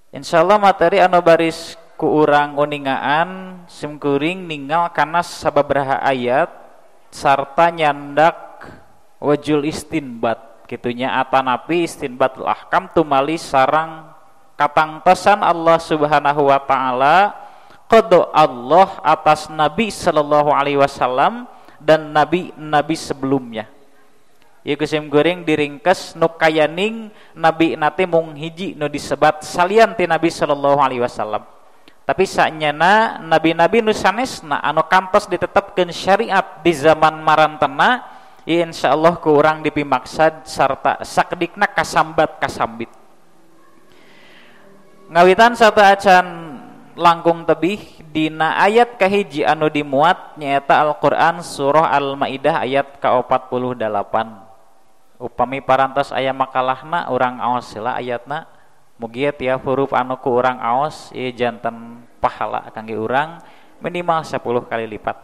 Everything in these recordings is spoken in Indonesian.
Insyaallah materi anu baris ku urang uningaan simkuring ningal kana sababaraha ayat sarta nyandak wajul istinbat kitunya atanapi istinbatul ahkam tumali sarang katangtosan Allah Subhanahu wa taala qada Allah atas Nabi sallallahu alaihi wasallam dan nabi-nabi sebelumnya. Ieu kusim goreng diringkes nu kayaning nabi nate mung hiji nu disebat salian ti Nabi sallallahu alaihi wasallam. Tapi saenyana nabi-nabi nu sanesna anu kantos ditetepkeun syariat di zaman marantena ieu insyaallah ku urang dipimaksad sarta sakedikna kasambat-kasambit. Ngawitan sarta acan langkung tebih dina ayat kahiji anu dimuat nyaeta Al-Qur'an surah Al-Maidah ayat ka-48. Upami parantos aya makalahna urang aos heula ayatna mugi tiap huruf anu ku urang aos ieu janten pahala kangge urang minimal 10 kali lipat.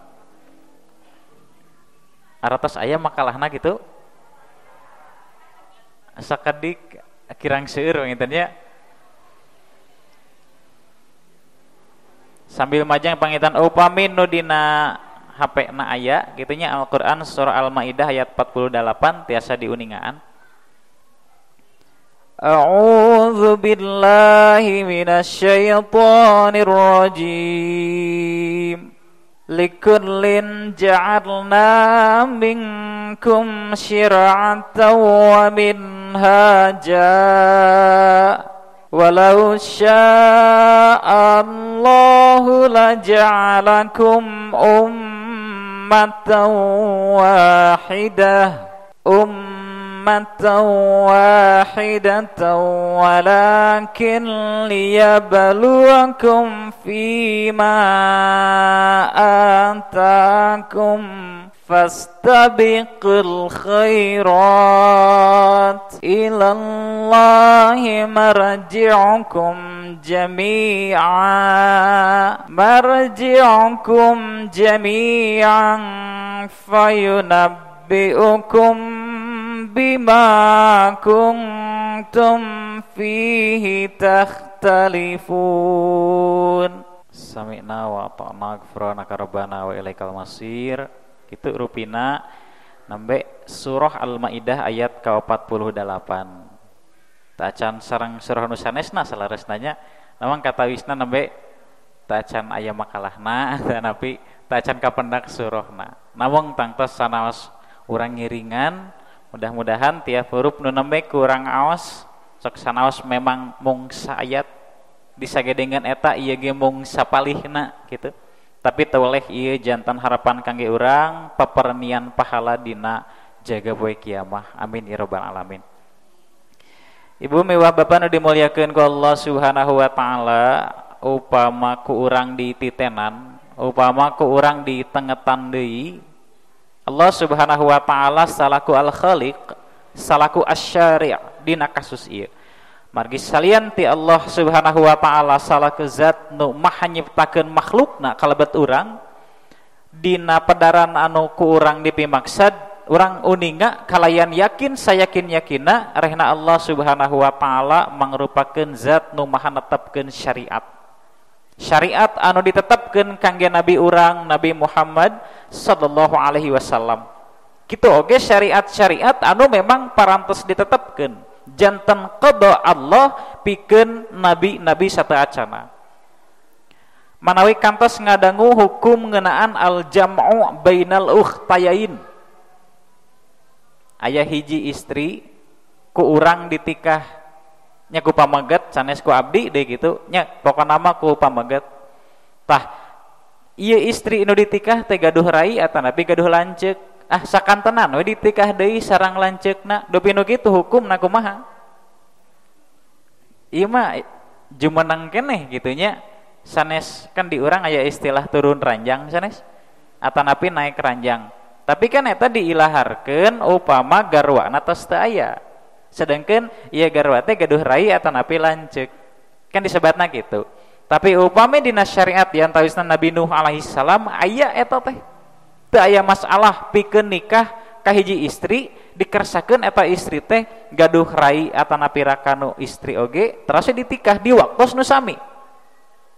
Aratos aya makalahna gitu. Sakedik kirang seueur nginten nya. Sambil majang pangitan upami nu dina HP na aya gitunya Al-Qur'an surah Al-Maidah ayat 48 tiasa diuningaan. A'udzu billahi minasyaitonir rajim. Likullin ja'alna minkum syir'atan wa minhaja. Walau sya'allahu laja'alakum ummatan wahidatan walakin liyabluwakum fima atakum fastabiqul khairat ilallahi marji'ukum jami'an fayunabbi'ukum bima kuntum fihi takhtalifun. Sami'na wa ata'na ghufranaka rabbana wa ilaikal masir. Kitu rupina nembe surah Al-Maidah ayat ke-48. Tacan sareng surah nu sanesna salaresnanya namang katawisna nembe tacan aya makalahna tanapi tacan kapendak surahna. Namung tangtos sanaos urang ngiringan mudah-mudahan tiap huruf nu nembe kurang aos sok sanaos memang mung saayat disagedengan eta ieu ge mung sapalihna kitu. Tapi toleh ieu jantan harapan kangge urang papernian pahala dina jaga poe kiamah. Amin ya rabbal alamin. Ibu mewah bapak nu dimuliakeun ku Allah Subhanahu wa taala, upama ku urang dititenan, upama ku urang ditengetan deui, Allah Subhanahu wa taala salaku al-khaliq, salaku asy-syari' dina kasus ieu. Margi salian ti Allah Subhanahu wa taala salaku zat nu maha nyiptakeun makhlukna kalebet urang dina pedaran anu ku urang dipimaksad urang uninga kalayan yakin sayakin-yakinna rehna Allah Subhanahu wa taala mangrupakeun zat nu maha netepkeun syariat. Syariat anu ditetepkeun kangge nabi urang Nabi Muhammad sallallahu alaihi wasallam. Kitu oge syariat-syariat anu memang parantos ditetepkeun janten qada Allah pikeun nabi-nabi sateacana. Manawi kantos ngadangu hukum ngeunaan al-jam'u bainal ukhtayain. Aya hiji istri ku urang ditikah nya ku pamaget sanes ku abdi deui kitu nya pokona mah ku pamaget. Tah ieu istri nu ditikah teh gaduh rai atanapi gaduh lanceuk. Sakantenan we ditikah deui sareng lanceukna dupi nu kitu hukumna kumaha? Ieu mah jumeneng keneh kitu nya. Sanes kan di urang aya istilah turun ranjang sanes atanapi naik ranjang. Tapi kan eta diilaharkeun upama garwana tos teu aya. Sedengkeun ieu garwa teh gaduh rai atanapi lanceuk. Kan disebatna kitu. Tapi upami dina syariat yang tawisna Nabi Nuh alaihi salam aya eta teh. Teu aya masalah pikeun nikah ka hiji istri dikersakeun eta istri teh gaduh rai atanapi rakanu istri oge terus ditikah di waktos nu sami.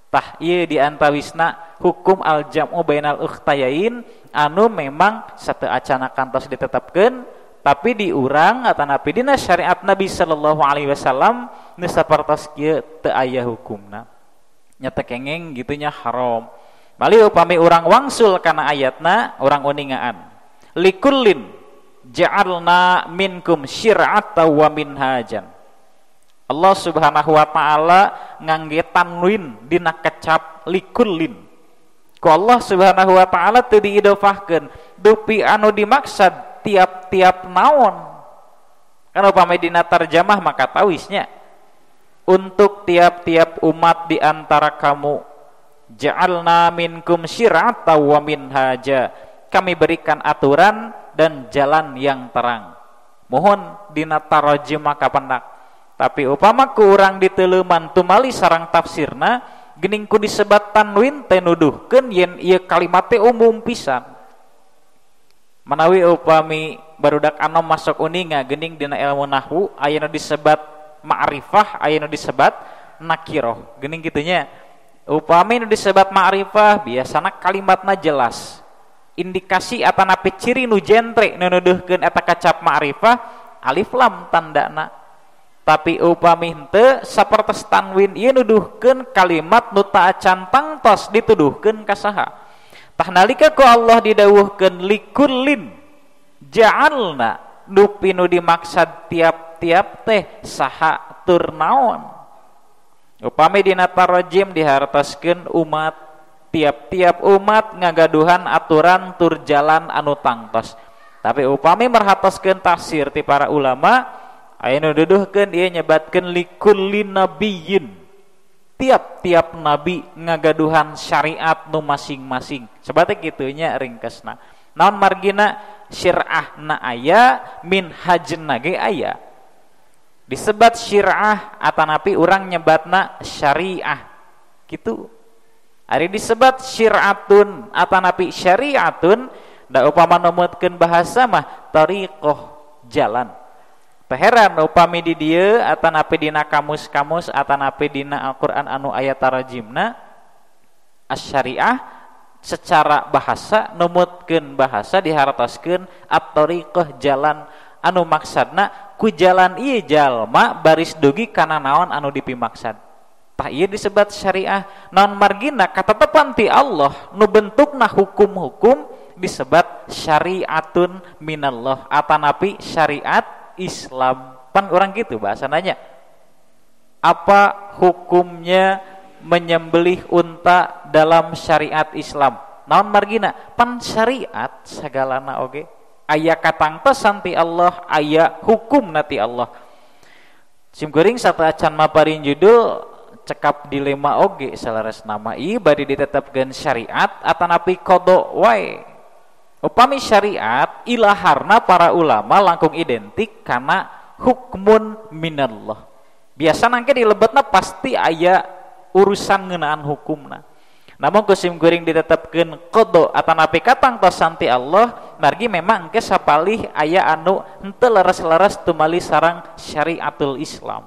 Tah ieu di antawisna hukum al jam'u bainal ukhtayain anu memang sateu acana kantos ditetapkeun tapi diurang atanapi dina syariat Nabi sallallahu alaihi wasallam nu sapertos kieu teu aya hukumna. Nyata kengeng gitunya haram. Bali upami urang wangsul kana ayatna urang uningaan. Likullin ja'alna minkum syir'atan wa minhajan. Allah Subhanahu wa taala ngangge tanwin dina kecap likullin. Ku Allah Subhanahu wa taala teu diidofahkeun dupi anu dimaksad tiap-tiap naon. Kan upami dina tarjamah maka tawisnya untuk tiap-tiap umat di antara kamu ja'alna minkum syir'atan wa minhaja. Kami berikan aturan dan jalan yang terang. Mohon dina tarjamah kapendak. Tapi upama ku urang diteuleman tumali sareng tafsirna geuning ku disebat tanwin teh nuduhkeun yen ieu kalimat teh umum pisan. Manawi upami barudak anom masuk uninga geuning dina ilmu nahwu aya nu disebat ma'rifah aya nu disebat nakirah. Geuning kitu nya. Upami nu disebat ma'rifah biasana kalimatna jelas. Indikasi atanapi ciri nu jentre nu nuduhkeun eta kacap ma'rifah alif lam tandana. Tapi upami henteu sapertos tanwin ieu nuduhkeun kalimat nu teu acan tangtos dituduhkeun ka saha. Tah nalika ku Allah didawuhkeun likullin ja'alna dupi nu dimaksad tiap-tiap teh saha tur naon. Upami dina tarjim dihartoskeun umat tiap-tiap umat ngagaduhan aturan tur jalan anu tangtos. Tapi upami merhatoskeun tafsir ti para ulama aya nu duduhkeun ieu nyebatkeun likullin nabiyyin. Tiap-tiap nabi ngagaduhan syariat nu masing-masing. Sebate kitu nya ringkesna. Naon margina syir'ahna aya minhajna ge aya. Disebat syir'ah atanapi urang nyebatna syariah. Kitu. Ari disebat syir'atun atanapi syariatun da upama numutkeun bahasa mah tariqah jalan. Teheran upami di dieu atanapi dina kamus-kamus atanapi dina Al-Qur'an anu aya tarjimna asy-syariah secara bahasa numutkeun bahasa dihartoskeun at-tariqah jalan anu maksadna ku jalan ieu jalma baris dugi kana naon anu dipimaksad. Tah ieu disebut syariah. Naon margina katetepan ti Allah nu bentukna hukum-hukum disebut syariatun minallah atanapi syariat Islam. Pan orang gitu bahasananya. Apa hukumnya menyembelih unta dalam syariat Islam? Naon margina? Pan syariat sagalana oge. Aya katangtosan ti Allah, aya hukum nati Allah. Simkuring sateuacan maparin judul cekap dilema oge salaras nama ieu bari ditetepkeun syariat atanapi qada wae. Upami syariat ilaharna para ulama langkung identik kana hukmun minallah. Biasana engke dilebetna pasti aya urusan ngeunaan hukumna. Namun kusim kuring ditetepkeun qada atanapi katangtosan ti Allah margi memang engke sapalih aya anu henteu leres-leres tumali sareng syariatul Islam.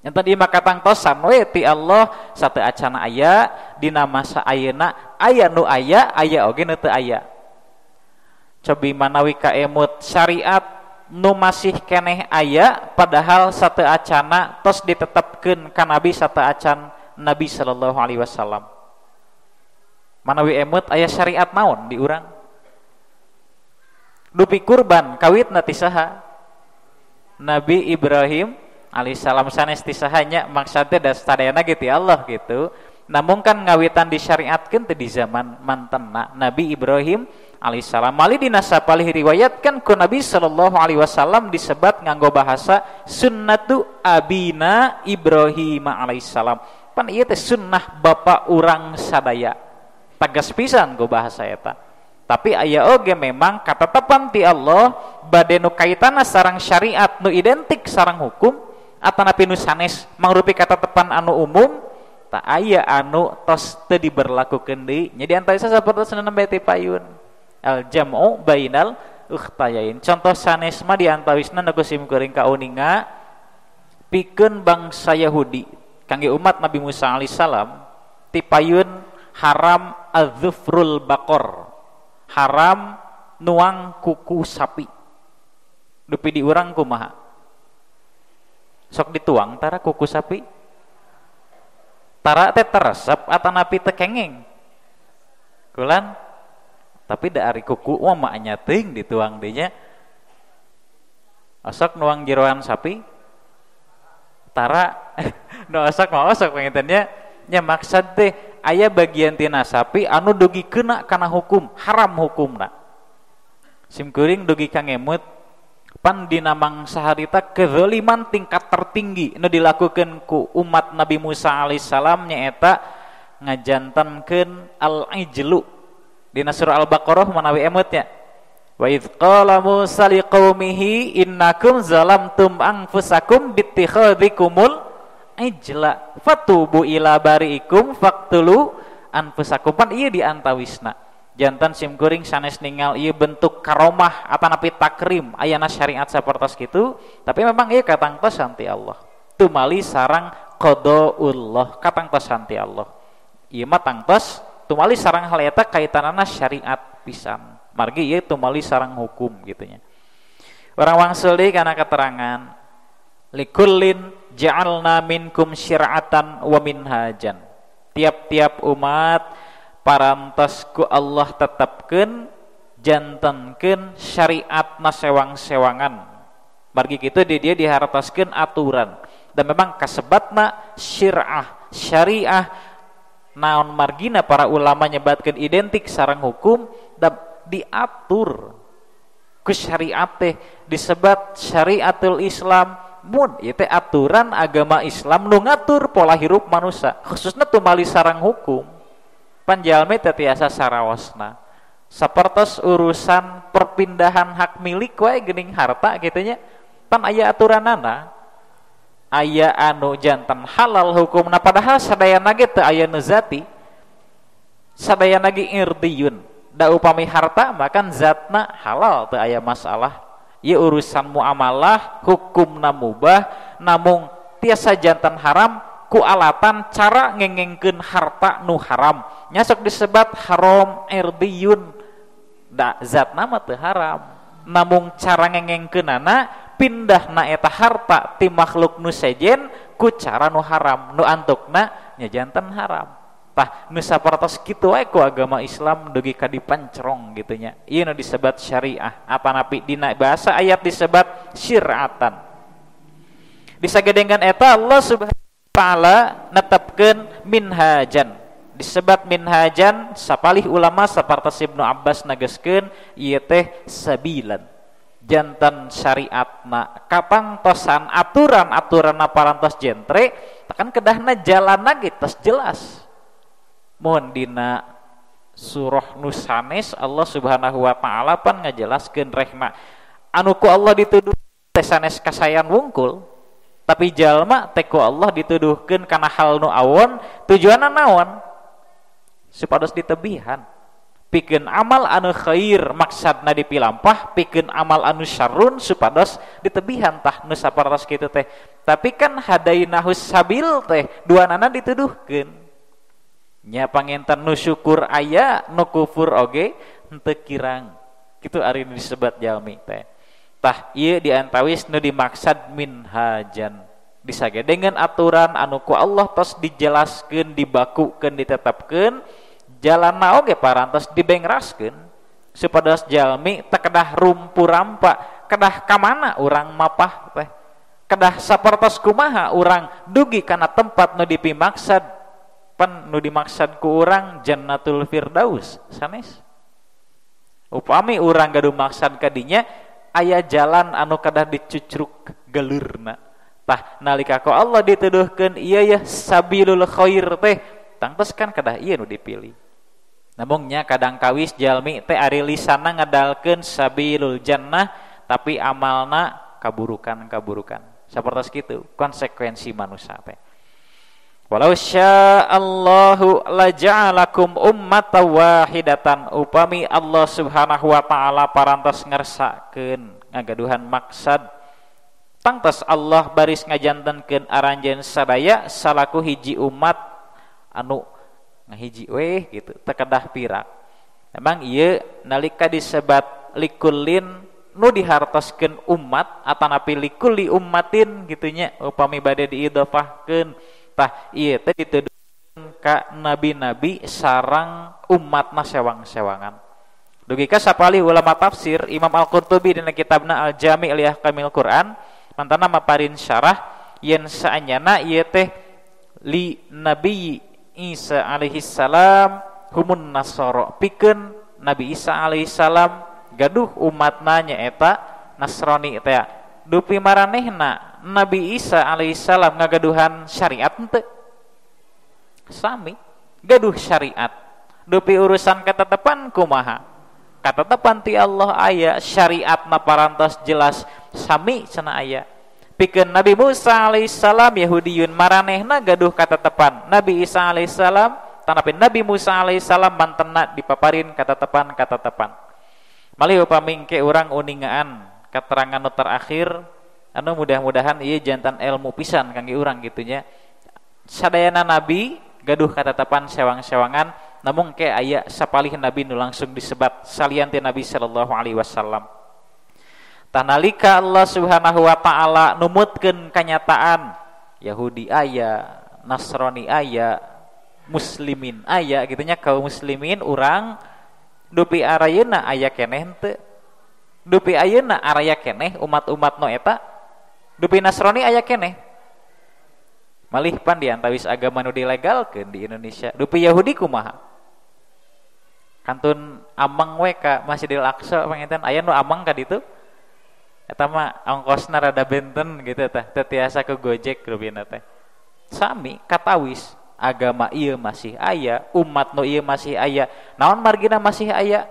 Enten ieu mah katangtosan we ti Allah sateu acana aya dina masa ayeuna aya nu aya oge nu teu aya. Cobi manawi kaemut syariat nu masih keneh aya padahal sateu acana tos ditetepkeun ka Nabi sateu acan Nabi sallallahu alaihi wasallam. Manawi emut aya syariat naon di urang? Dupi kurban kawitna ti saha? Nabi Ibrahim alaihissalam sanes ti sahanya maksudna da sadayana gitu Allah gitu. Namun kan ngawitan disyariatkeun teh di zaman mantenna Nabi Ibrahim alaihissalam. Mali dina sapalih riwayatkan ku Nabi sallallahu alaihi wasallam disebat nganggo bahasa sunnatu abina Ibrahim alaihissalam. Pan ieu teh sunnah bapa urang sadaya. Tegas pisan go bahasa eta. Tapi aya oge memang katetapan ti Allah bade nu kaitanna sareng syariat nu identik sareng hukum atanapi nu sanes mangrupi katetapan anu umum tak aya anu tos teu diberlakukeun deui. Nya di antara sasapertosna nembe ti payun al jam'u bainal ukhtayain. Contoh sanes mah diantawisna nu kusim kuring kauninga pikeun bangsa Yahudi kangge umat Nabi Musa alaihissalam tipayun haram adzufrul baqor, haram nuang kuku sapi. Dupi di urang kumaha? Sok dituang tara kuku sapi? Tara teh teresep atanapi teu kengeng? Kulan tapi da ari kuku mah maknya teuing dituang deui nya. Osok nuang jeroan sapi? Tara no osok mah osok pengintennya nya maksud teh aya bagian tina sapi anu dugi kena kana hukum, haram hukumna. Sim kuring dugi kangemut pan dina mangsa harita kezaliman tingkat tertinggi nu dilakukeun ku umat Nabi Musa alaihissalam nyaeta ngajantankeun al-ijlu dina surah Al-Baqarah manawi emutnya wa idz qala Musa liqaumihi innakum zalamtum anfusakum bittikhadhikumul ijla fatubu ila bariikum faqtulu anfusakum. Pan ieu diantawisna jantan sim kuring sanes ningal ieu bentuk karomah atanapi takrim ayana syariat sapertos kitu, tapi memang ieu katangtos santi Allah tumali sareng qadaullah, katangtos santi Allah ieu mah tangtos tumali sareng hal eta kaitanana syariat pisan margi ieu tumali sareng hukum gitunya. Orang wangsul deui kana keterangan likullin ja'alna minkum syir'atan wa minhajan, tiap-tiap umat parantos ku Allah tetapkeun jantankeun syariatna sewang-sewangan margi kitu di dia dihartoskeun aturan dan memang kasebatna syir'ah syariah naon margina para ulama nyebatkeun identik sareng hukum dan diatur ku syariat teh disebat syariatul Islam mun ieu teh aturan agama Islam nu ngatur pola hirup manusia khususna tumali sareng hukum. Panjalmi tetiasa sarawasna sapertos urusan perpindahan hak milik wae geuning harta gitunya pan aya aturanana aya anu jantan halal hukumna padahal sadayana ge teu aya nu zati sadayana ge irdiyun da upami harta makan zatna halal teu aya masalah ieu urusan muamalah hukumna mubah namung tiasa jantan haram ku alatan cara ngengengkeun harta nu haram nyasok disebat haram irdiyun da zatna mah teu haram namung cara ngengengkeunana pindahna eta harta ti makhluk nu sejen ku cara nu haram nu antukna nya janten haram tah nu sapertos kitu wae ku agama Islam dugi ka dipancrong gitu nya ieu nu disebat syariah atanapi dina bahasa ayat disebat syir'atan disagedengan eta Allah subhanahu ta'ala netepkeun minhajan disebat minhajan sapalih ulama sapertos Ibnu Abbas nageskeun ieu teh sabilan jantan syariatna kapangtosan aturan-aturanna parantos jentre tekan kedahna jalanna ge tos jelas mun dina surah nu sanes Allah Subhanahu wa taala pan ngajelaskeun rehna anu ku Allah dituduh teh sanes kasayan wungkul tapi jalma teh ku Allah dituduhkeun kana hal nu awon tujuanna naon supados ditebihan pikeun amal anu khair maksadna dipilampah pikeun amal anu syarrun supados ditebihan tah nu sapertos kitu teh tapi kan hadainahus sabil teh duanana dituduhkeun nya panginten nu syukur aya nu kufur oge henteu kirang kitu ari disebut jalmi teh tah ieu diantawis nu dimaksad minhajan disagedengan aturan anu ku Allah tos dijelaskeun dibakukeun ditetapkeun jalanna oge parantos dibengraskeun supados jalmi teu kedah rumpu rampa kedah ka mana urang mapah teh kedah sapertos kumaha urang dugi kana tempat nu dipimaksad pan nu dimaksad ku urang jannatul firdaus sanes upami urang gaduh maksad ka dinya aya jalan anu kadah dicucruk galurna tah nalika ku Allah dituduhkeun ieu ya sabilul khair teh tangtos kan kadah ieu nu dipilih namun nya kadang kawis jalmi teh ari lisanna ngadalkeun sabilul jannah tapi amalna kaburukan sapertos kitu konsekuensi manusia teh Walau sya'allahu laja'alakum ummatan wahidatan, upami Allah Subhanahu wa taala parantos ngersakeun ngagaduhan maksad tangtos Allah baris ngajantenkeun aranjeun sadaya salaku hiji umat anu ngahiji we gitu teu kedah pirak. Emang ieu nalika disebat likullin nu dihartoskeun umat atanapi likulli ummatin gitunya upami bade diidhofahkeun tah ieu teh dituduhkeun ka nabi-nabi sareng umatna sewang-sewangan. Dugi ka sapalih ulama tafsir Imam Al-Qurtubi dina kitabna Al-Jami' li Ahkamil Quran mantana maparin syarah yen saanyana ieu teh li nabi Isa alaihi salam humun nasara pikeun Nabi Isa alaihi salam gaduh umatna nyaeta Nasrani teh. Dupi maranehna Nabi Isa alaihissalam ngagaduhan syariat henteu? Sami gaduh syariat. Dupi urusan katetepan kumaha? Katetepan ti Allah aya, syariatna parantos jelas sami cenah aya. Pikeun Nabi Musa alaihissalam Yahudiyun maranehna gaduh katetepan. Nabi Isa alaihissalam tanapi Nabi Musa alaihissalam mantenna dipaparin katetepan. Malih upami engke urang uningaan keterangan nu terakhir anu mudah-mudahan ieu jantan ilmu pisan kangge urang gitunya. Sadayana nabi gaduh katetapan sewang-sewangan namun ke aya sapalih nabi nu langsung disebat salian ti Nabi sallallahu alaihi wasallam. Tanalika Allah Subhanahu wa taala numutkeun kanyataan Yahudi aya, Nasrani aya, muslimin aya gitunya kaum muslimin urang dupi arayeuna aya keneh henteu? Dupi ayeuna araya keneh umat-umat no eta dupi Nasrani aya keneh malih pan diantawis agama nu dilegalkeun di Indonesia. Dupi Yahudi kumaha kantun amang we ka Masjidil Aqsa panginten aya nu amang ka ditu eta mah ongkosna rada benten gitu tah teu tiasa ke Gojek rubina teh. Sami katawis agama ieu masih aya, umat nu ieu masih aya, naon margina masih aya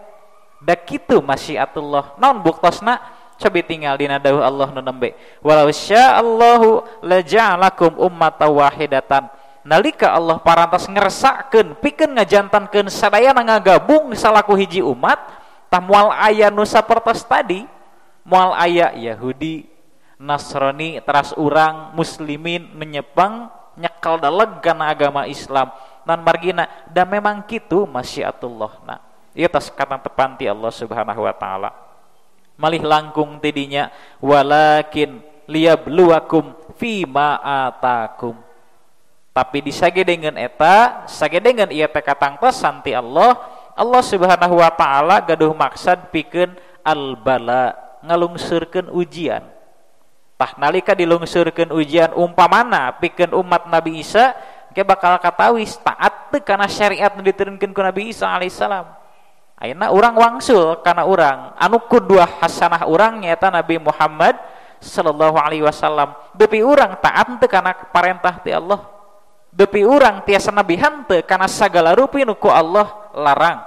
da kitu masyiatullah. Naon buktosna? Cobi tinggal dina dawuh Allah nu nembe. Walau sya'allahu laja'alakum ummatan wahidatan. Nalika Allah parantos ngeresakeun pikeun ngajantankeun sadayana ngagabung salaku hiji umat, tah moal aya nu sapertos tadi, moal aya Yahudi, Nasrani, teras urang muslimin menyepang nyekel daleg kana agama Islam. Nan margina da memang kitu masyiatullah. Nah, ieu tas kata tepanti Allah Subhanahu wa taala. Malih langkung tidinya walakin liyabluwakum fima atakum. Tapi disagedengeun eta, sagedengeun ieu teh katangtosan ti Allah, Allah Subhanahu wa taala gaduh maksad pikeun al-bala, ngalungsurkeun ujian. Tah nalika dilungsurkeun ujian umpamana pikeun umat Nabi Isa ge bakal katawis taat teu kana syariat nu diturunkeun ku Nabi Isa alaihissalam. Ayeuna urang wangsul kana urang anu kuduah hasanah urang nyaeta Nabi Muhammad sallallahu alaihi wasallam. Depi urang taat teu kana parentah ti Allah. Depi urang tiasa nabihan teu kana sagala rupi nu ku Allah larang.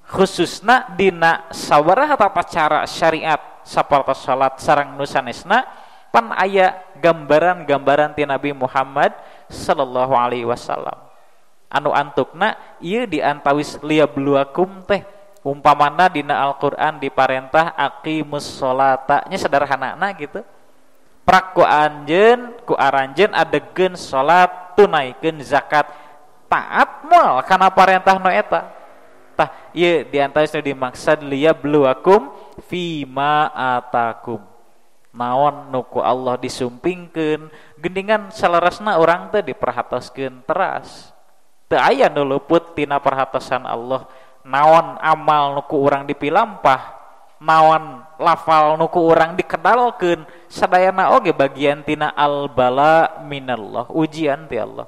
Khususna dina sabaraha tata cara syariat sapertos salat sareng nu sanesna pan aya gambaran-gambaran ti Nabi Muhammad sallallahu alaihi wasallam. Anu antukna ieu diantawis liyabluwakum teh umpamana dina Al-Qur'an diparentah aqimus sholata nya sederhanana gitu. Prak ku anjeun ku aranjeun adegeun salat tunaikeun zakat taat moal kana parentah nu eta. Tah ieu diantawis nu dimaksud liyabluwakum fima atakum. Naon nu ku Allah disumpingkeun gendingan salerasna urang teh diperhatoskeun teras. Teu aya nu luput tina perhatosan Allah. Naon amal nu ku urang dipilampah, naon lafal nu ku urang dikedalkeun, sadayana oge bagian tina al-bala minallah, ujian ti Allah.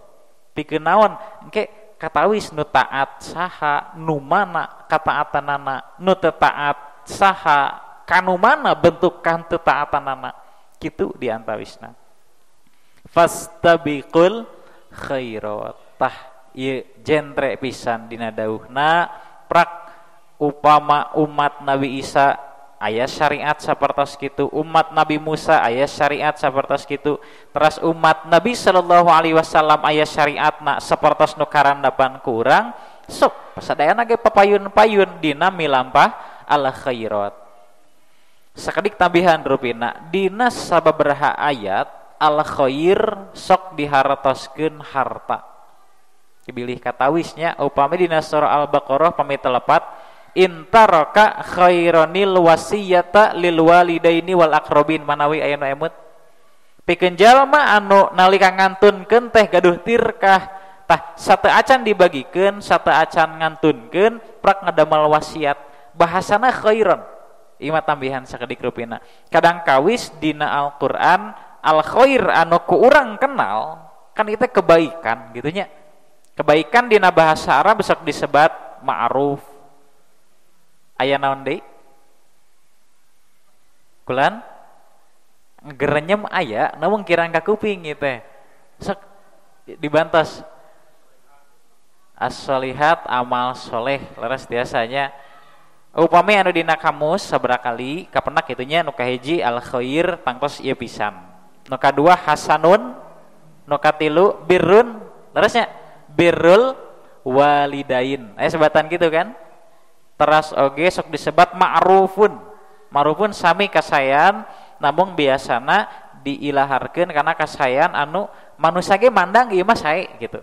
Pikeun naon engke katawis nu taat saha, nu mana kataatanana, nu teu taat saha, kanu mana bentuk ketaatanana. Kitu diantawisna. Fastabiqul khairat. Tah ieu jentre pisan dina dawuhna prak upama umat Nabi Isa aya syariat sapertos kitu, umat Nabi Musa aya syariat sapertos kitu, teras umat Nabi sallallahu alaihi wasallam aya syariatna sapertos nu karandapan ku urang, sok pasadayana ge papayun-payun dina milampah al khairat. Sakedik tambihan rupina dina sababaraha ayat al khair sok dihartoskeun harta. Dibilih katawisnya upami dina surah Al-Baqarah pami 8 intaraka khaironil wasiyata lil walidaini wal aqrabin manawi aya nu emut pikeun jalma anu nalika ngantunkeun teh gaduh tirkah tah sateu acan dibagikeun sateu acan ngantunkeun prak ngadamal wasiat bahasana khairon ieu mah tambihan sakedik rupina kadang kawis dina Al-Qur'an al khair anu ku urang kenal kan itu kebaikan gitunya kebaikan dina bahasa Arab sok disebat ma'ruf. Aya naon deui? Kulan gerenyem aya namun kirang ka kuping ieu teh. Sok dibantos. As-solihat amal soleh leres biasanya upami anu dina kamus sabaraha kali kapendak kitu nya nu kahiji al khair tangtos ieu pisan. Nu kadua hasanun, nu katilu birrun, leresnya birrul walidain. Aya sebatan gitu kan? Teras oge sok disebat ma'rufun. Ma'rufun sami kasayan namun biasana diilaharkeun kana kasayan anu manusia ge mandang ieu mah sae gitu.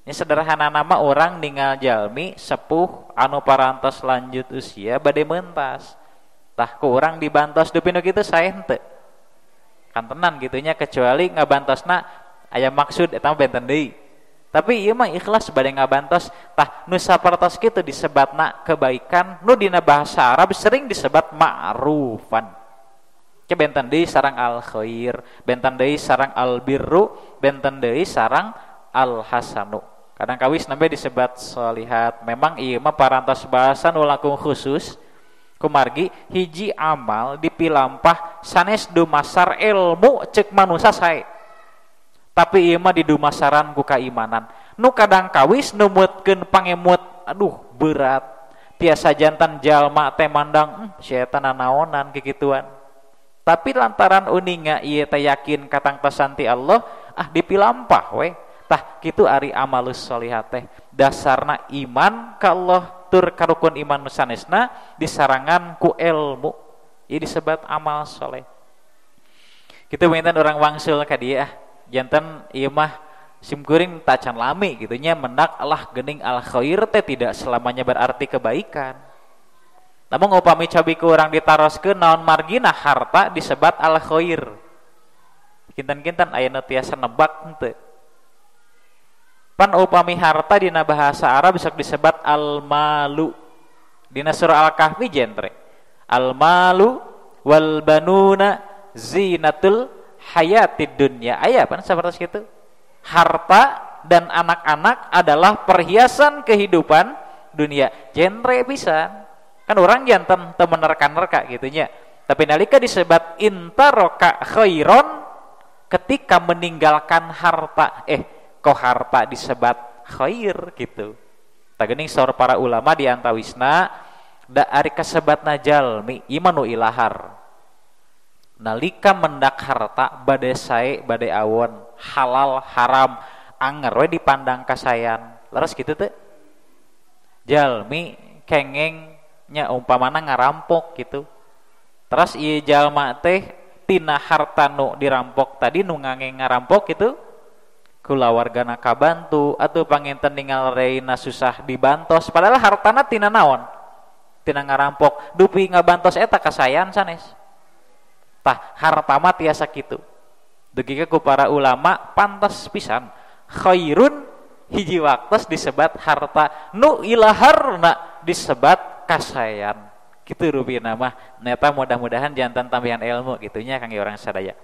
Ini sederhana nama orang ningal jalmi sepuh anu parantos lanjut usia bade mentas. Tah ku urang dibantos dupi nu kitu sae henteu. Kan tenan gitunya kecuali ngabantosna aya maksud eta benten deui. Tapi ieu mah ikhlas bade ngabantos tah nu sapertos kitu disebatna kebaikan nu dina bahasa Arab sering disebat ma'rufan. Ke benten deui sareng al khair, benten deui sareng al birru, benten deui sareng al hasanu. Kadang kawis nambe disebat sholihat. Memang ieu mah parantos bahasa nu langkung khusus kumargi hiji amal dipilampah sanes dumasar ilmu ceuk manusia sae. Tapi ieu mah didumasaran ku kaimanan. Nu kadang kawis numutkeun pangemut, aduh berat. Tiasa jantan jalma teh mandang, syaitan naonan kikituan. Tapi lantaran uninga ieu teh yakin katangtosan ti Allah, dipilampah we. Tah kitu ari amalus sholihat teh. Dasarna iman ka Allah tur karukun iman sanesna disarangan ku ilmu. Ieu disebat amal soleh. Kitu minten orang wangsul ka dieu janten ieu mah simkuring tacan lami gitunya mendak Allah geuning al khair teh tidak selamanya berarti kebaikan. Namun upami cobi ku urang ditaroskeun naon margina harta disebat al khair. Kinten-kinten aya nu tiasa nebak henteu. Pan upami harta dina bahasa Arab bisa disebat al malu. Dina surah Al-Kahfi jentre. Al malu wal banuna zinatul hayatid dunya. Aya pan sapertos kitu. Harta dan anak-anak adalah perhiasan kehidupan dunia. Genre pisan. Kan orang janten teu menerka-nerka gitunya. Tapi nalika disebat intaroka khairon ketika meninggalkan harta, kok harta disebat khair gitu. Tagening saur para ulama di antawisna da ari kasebatna jalmi imanu ilahar. Nalika mendak harta bade sae bade awon halal haram anger we dipandang kasayan leres kitu teh jalmi kengeng nya umpamana ngarampok gitu terus ieu jalma teh tina harta nu dirampok tadi nu ngarampok gitu kulawargana kabantu atuh panginten ningal reina susah dibantos padahal hartana tina naon tina ngarampok dupi ngabantos eta kasayan sanes. Tah harta mah tiasa kitu. Dugi ku para ulama pantas pisan khairun hiji waktos disebat harta nu ilaharna disebat kasayan. Kitu rupina mah neta mudah-mudahan jantan tambahan ilmu gitunya kang orang sadaya.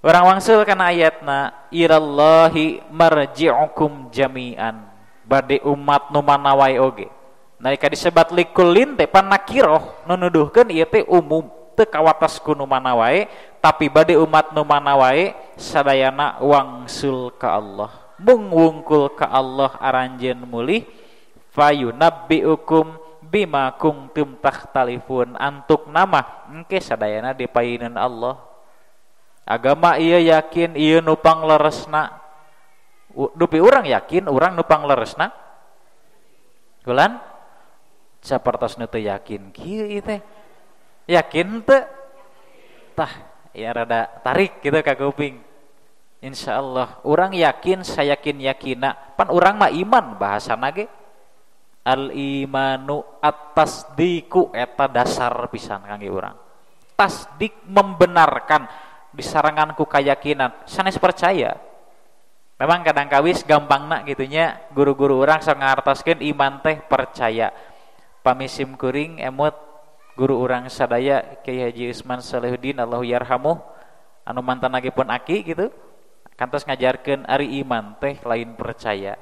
Orang wangsul kana ayatna irallahi marji'ukum jami'an. Bade umat nu manawae oge. Nalika disebat likulin teh pan nakiroh nu nuduhkeun ieu teh umum. Teu kawatas kuno mana wae tapi bade umat nu mana wae sadayana wangsul ka Allah mung wungkul ka Allah aranjeun mulih fayunabbiukum bima kuntum takhtalifun antuk nama engke sadayana dipaeuneun Allah. Agama ieu yakin ieu nu pangleresna. Dupi urang yakin urang nu pangleresna. Gulan sapertosna teu yakin kieu ieu teh. Yakin teu? Tah, ya rada tarik gitu ka kuping. Insyaallah urang yakin sayakin-yakina pan urang mah iman bahasana ge. Al imanu at-tasdiqu eta dasar pisan kangge urang. Tasdik membenarkan disarangan ku keyakinan sanes percaya. Memang kadang kawis gampangna gitunya guru-guru urang sok ngartoskeun iman teh percaya. Pamisim kuring emut guru urang sadaya Kyai Haji Usman Salahuddin Allahu yarhamuh anu mantan pun aki gitu. Kantos ngajarkeun ari iman teh lain percaya.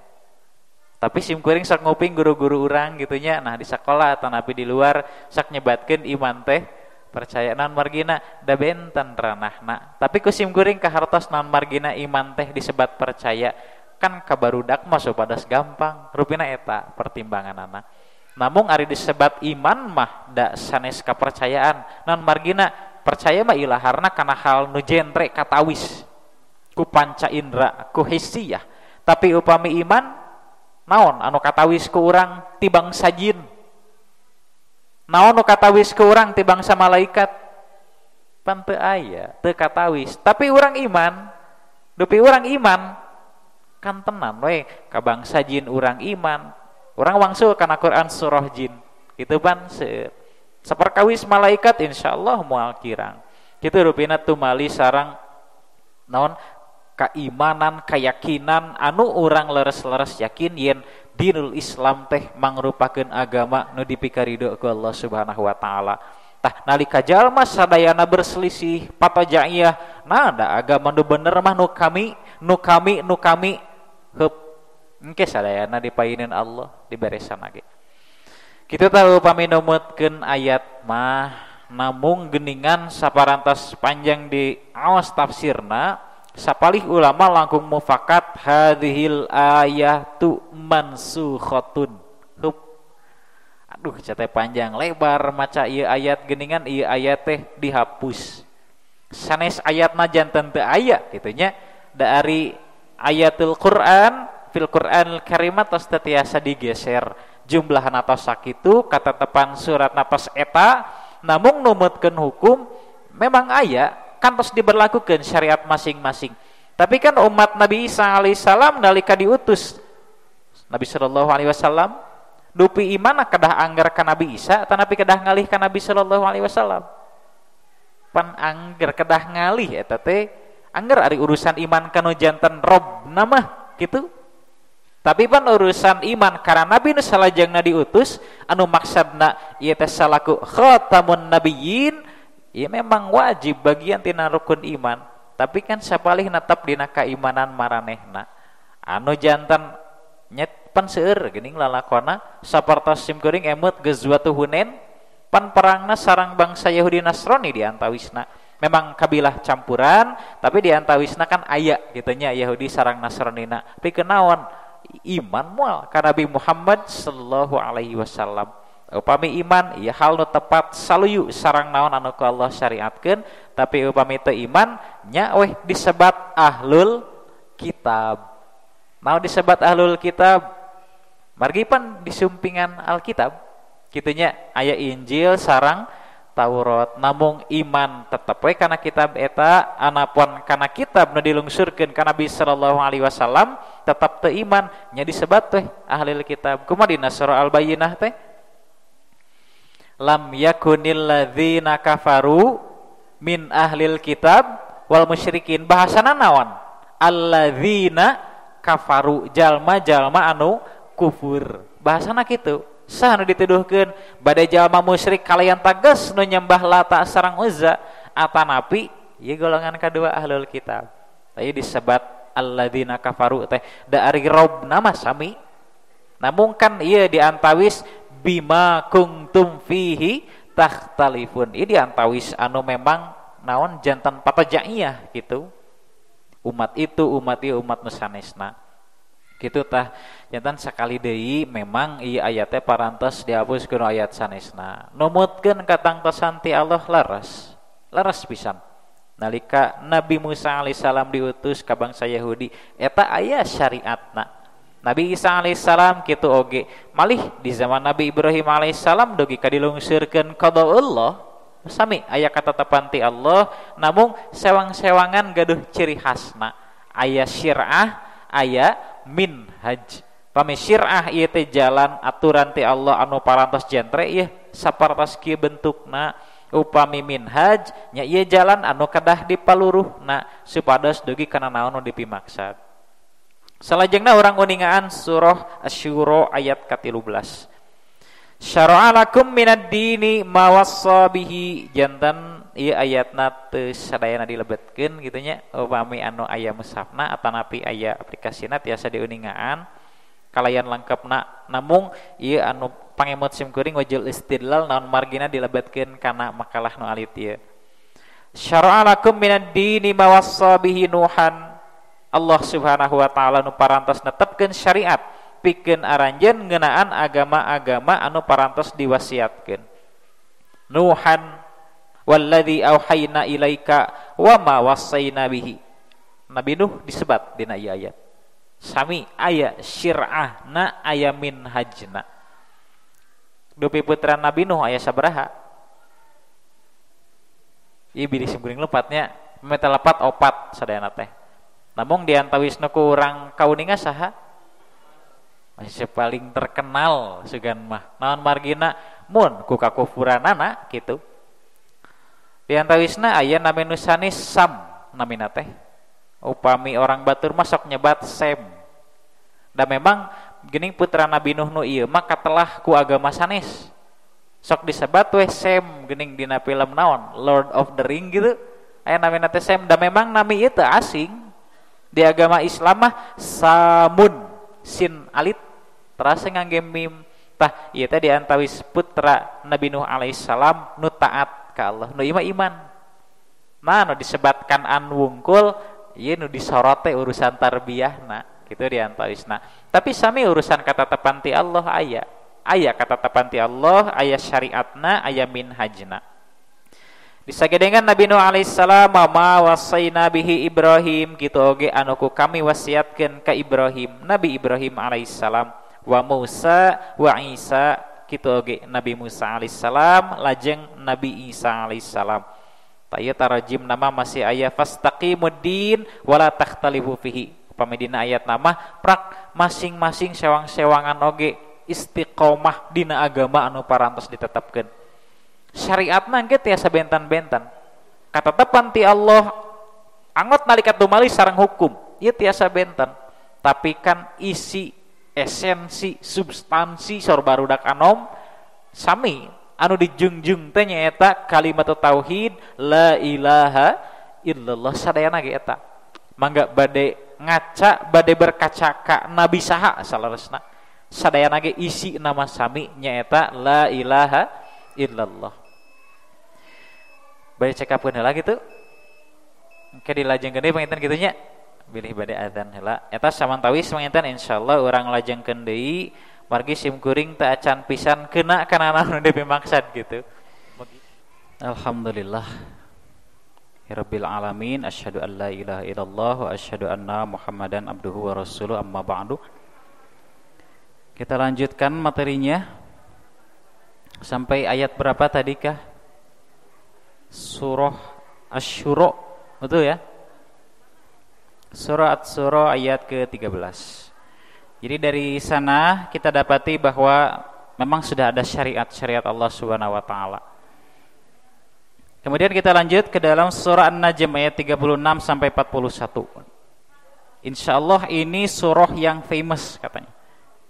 Tapi sim kuring sok nguping guru-guru urang gitunya. Nah di sekolah atau napi di luar sok nyebatkeun iman teh percaya naon margina da benten ranahna. Tapi ku sim kuring kahartos naon margina iman teh disebat percaya. Kan kabarudak mah sopadas gampang. Rupina eta pertimbanganana. Namun ari disebat iman mah da sanes kapercayaan. Naon margina percaya mah ilaharna kana hal nu jentre katawis. Ku panca indra, ku hissiyah. Tapi upami iman naon anu katawis ku urang tibang sajin, naon anu katawis ku urang tibang sa malaikat pan teu aya, teu katawis. Tapi urang iman, dupi urang iman kan tenan we ka bangsa jin urang iman. Urang wangsul kana Quran surah jin kitu pan saperkawis malaikat insyaallah moal kirang. Kitu rupina tumali sareng naon keimanan, keyakinan anu urang leres-leres yakin yen dinul Islam teh mangrupakeun agama nu dipikaridho ku Allah Subhanahu wa taala. Tah nalika jalma sadayana berselisih patajaiyah, nah da agama nu bener mah nu kami heup engke sadayana dipaeuneun Allah diberesan ge. Kitu tahu upami numutkeun ayat mah namung geuningan saparantos panjang di aos tafsirna. Sapalih ulama langkung mufakat hadhil ayatu mansukhatun. Aduh cate panjang lebar maca ieu ayat geuningan ieu ayat teh dihapus. Sanes ayatna janten teu aya kitu nya. Da ari ayatul Quran fil Qur'anil Karimat tos tiasa digeser. Jumlahna tos sakitu katetepan suratna tos eta namung numutkeun hukum memang aya kantos diberlakukan syariat masing-masing. Tapi kan umat Nabi Isa alaihissalam nalika diutus Nabi sallallahu alaihi wasallam dupi iman kedah angger ka Nabi Isa atau Nabi kedah ngalih ka Nabi sallallahu alaihi wasallam. Pan angger kedah ngalih eta teh angger ari urusan iman kanu janten robna mah kitu. Tapi pan urusan iman karena Nabi nu salajengna diutus anu maksudna ieu teh salaku khatamun nabiyyin. Ya memang wajib bagian tina rukun iman, tapi kan sapalih natap dina keimanan maranehna. Anu jantan nyet pan seueur geuning lalakonna sapertos sim kuring emut Ghazwatul Hunain pan perangna sareng bangsa Yahudi Nasrani di antawisna. Memang kabilah campuran, tapi di antawisna kan aya kitu nya Yahudi sareng Nasranina. Tapi kenaon iman moal ka Nabi Muhammad sallallahu alaihi wasallam. Upami iman ya hal nu tepat saluyu sareng naon anu ku Allah syariatkeun, tapi upami teu iman nya weh disebat ahlul kitab. Naon disebat ahlul kitab? Margi pan disumpingan Alkitab. Kitu nya aya Injil sareng Taurat. Namung iman tetep we kana kitab eta anapun kana kitab nu dilungsurkeun ka Nabi sallallahu alaihi wasallam tetep teu iman nya disebat teh ahlul kitab. Kumaha dina surah Al-Bayyinah teh? Lam yakunil ladzina kafaru min ahlil kitab wal musyrikin. Bahasana naon? Alladzina kafaru, jalma-jalma anu kufur. Bahasana kitu. Saha nu dituduhkeun bade jalma musyrik kalayan tages nu nyembah Lata sareng Uzza atanapi ieu golongan kadua ahlul kitab. Tadi disebat alladzina kafaru teh da ari robna mah sami. Namun kan ieu diantawis bima kuntum fihi takhtalifun. Ini diantawis anu memang naon jantan patajaiyah gitu. Umat itu, umat ieu, umat nu sanesna. Kitu tah jantan sakali deui memang ieu ayatnya parantos dihapuskeun ayat sanesna. Numutkeun katangtosan ti Allah laras. Laras pisan. Nalika Nabi Musa alaihissalam diutus ka bangsa Yahudi eta aya syariatna. Nabi Isa alaihissalam kitu oge. Malih di zaman Nabi Ibrahim alaihissalam dugi kadilungsurkeun qada Allah. Sami aya katetapan ti Allah namung sewang-sewangan gaduh ciri khasna. Aya syir'ah, aya minhaj. Pami syir'ah ieu teh jalan aturan ti Allah anu parantos jentre ieu sapartos kieu bentukna. Upami minhaj nya ieu jalan anu kedah dipaluruhna supados dugi kana naon nu dipimaksad. Salajengna urang uningaan surah Asy-Syura ayat ka-13. Syara'a lakum minad dini ma wassa bihi, jantan ieu ayatna teu sadayana dilebetkeun kitu nya upami anu aya mushafna atanapi aya aplikasina tiasa diuningaan kalayan lengkapna namung ieu anu pangemot sim kuring wajul istidlal naon margina dilebetkeun kana makalah nu alit ieu. Syara'a lakum minad dini ma wassa bihi Nuhan, Allah Subhanahu wa taala nu parantos netepkeun syariat pikeun aranjeun ngeunaan agama-agama anu parantos diwasiatkeun. Nuhan walladzi auhayna ilaika wa ma wasaina bihi. Nabi Nuh disebat dina ieu ayat. Sami aya syir'ahna aya minhajna. Dupi putra Nabi Nuh aya sabaraha? Ieu bilih simkuring lepatnya meta lepat opat sadayana teh. Namung diantawisna ku urang kauninga saha? Masih paling terkenal sugan mah naon margina mun ku kakufuranana kitu. Diantawisna aya nami nu sanes Sam namina teh. Upami orang batur mah sok nyebat Sem. Da memang geuning putra Nabi Nuh nu ieu mah katelah ku agama sanes. Sok disebat we Sem geuning dina film naon Lord of the Ring gitu. Aya namina teh Sem da memang nami ieu teu asing. Di agama Islam mah Samun sin alit terasa ngangge mim tah ieu teh diantawis putra Nabi Nuh alaihissalam nu taat ka Allah nu iman. Nah nu disebatkan an wungkul ieu nu disorot teh urusan tarbiyahna kitu diantawisna. Tapi sami urusan katetapan ti Allah aya katetapan ti Allah, aya syariatna, aya minhajna. Disagedengan Nabi Nuh alaihissalam ma wasaina bihi Ibrahim kitu oge anu ku kami wasiatkeun ka Ibrahim Nabi Ibrahim alaihissalam wa Musa wa Isa kitu oge Nabi Musa alaihissalam lajeng Nabi Isa alaihissalam. Taya tarajim nama masih aya fastaqimuddin wala takhtalifu fihi. Pamedina ayat nama prak masing-masing sewang-sewangan oge istiqomah dina agama anu parantos ditetapkeun. Syariatna engke tiasa bentan-bentan. Katetapan ti Allah angot nalika tumali sareng hukum, ieu tiasa bentan. Tapi kan isi, esensi, substansi saur barudak anom sami anu dijungjung teh nyaeta kalimat tauhid la ilaha illallah sadayana ge eta. Mangga bade ngaca, bade berkaca ka nabi saha salaresna. Sadayana ge isi nama sami nyaeta la ilaha illallah. Bade cekapkeun heula kitu. Engke dilajengkeun deui panginten kitu nya. Bilih bade adzan heula. Eta samantawis panginten insyaallah urang lajengkeun deui margi simkuring teu acan pisan keuna kana naon deui maksad gitu. Alhamdulillah. Rabbil alamin asyhadu an la ilaha illallah wa asyhadu anna Muhammadan abduhu wa rasuluh amma ba'du. Kita lanjutkan materinya. Sampai ayat berapa tadi kah? Surah Asy-Syura, betul ya? Surah Asy-Syura ayat ke-13. Jadi dari sana kita dapati bahwa memang sudah ada syariat-syariat Allah Subhanahu wa taala. Kemudian kita lanjut ke dalam surah An-Najm ayat 36 sampai 41. Insyaallah ini surah yang famous katanya.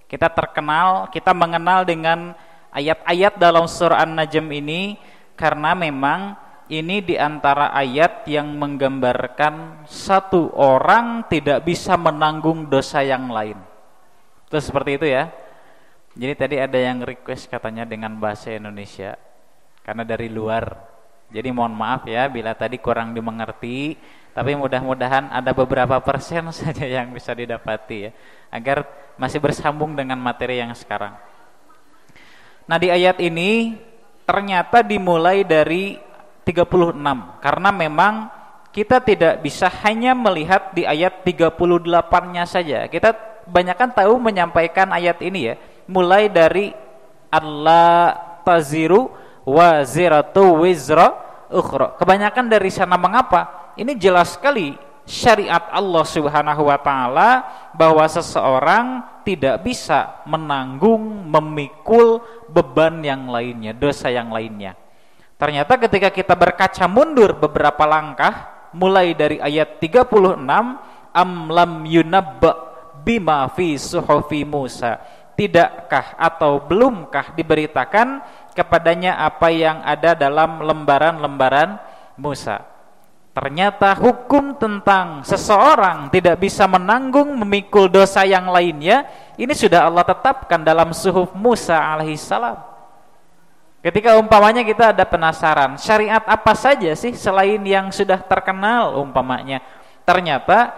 Kita terkenal, kita mengenal dengan ayat-ayat dalam surah An-Najm ini karena memang ini diantara ayat yang menggambarkan satu orang tidak bisa menanggung dosa yang lain. Itu seperti itu ya. Jadi tadi ada yang request katanya dengan bahasa Indonesia karena dari luar Jadi mohon maaf ya bila tadi kurang dimengerti, tapi mudah-mudahan ada beberapa persen saja yang bisa didapati ya, agar masih bersambung dengan materi yang sekarang. Nah, di ayat ini ternyata dimulai dari 36, karena memang kita tidak bisa hanya melihat di ayat 38-nya saja. Kita kebanyakan tahu menyampaikan ayat ini ya, mulai dari Allah taziru waziratu wizra ukhra. Kebanyakan dari sana. Mengapa? Ini jelas sekali syariat Allah Subhanahu wa taala bahwa seseorang tidak bisa menanggung, memikul beban yang lainnya, dosa yang lainnya. Ternyata ketika kita berkaca mundur beberapa langkah, mulai dari ayat 36, am lam yunabba bima fi suhufi Musa, tidakkah atau belumkah diberitakan kepadanya apa yang ada dalam lembaran-lembaran Musa. Ternyata hukum tentang seseorang tidak bisa menanggung, memikul dosa yang lainnya, ini sudah Allah tetapkan dalam suhuf Musa alaihissalam. Ketika umpamanya kita ada penasaran, syariat apa saja sih selain yang sudah terkenal umpamanya, ternyata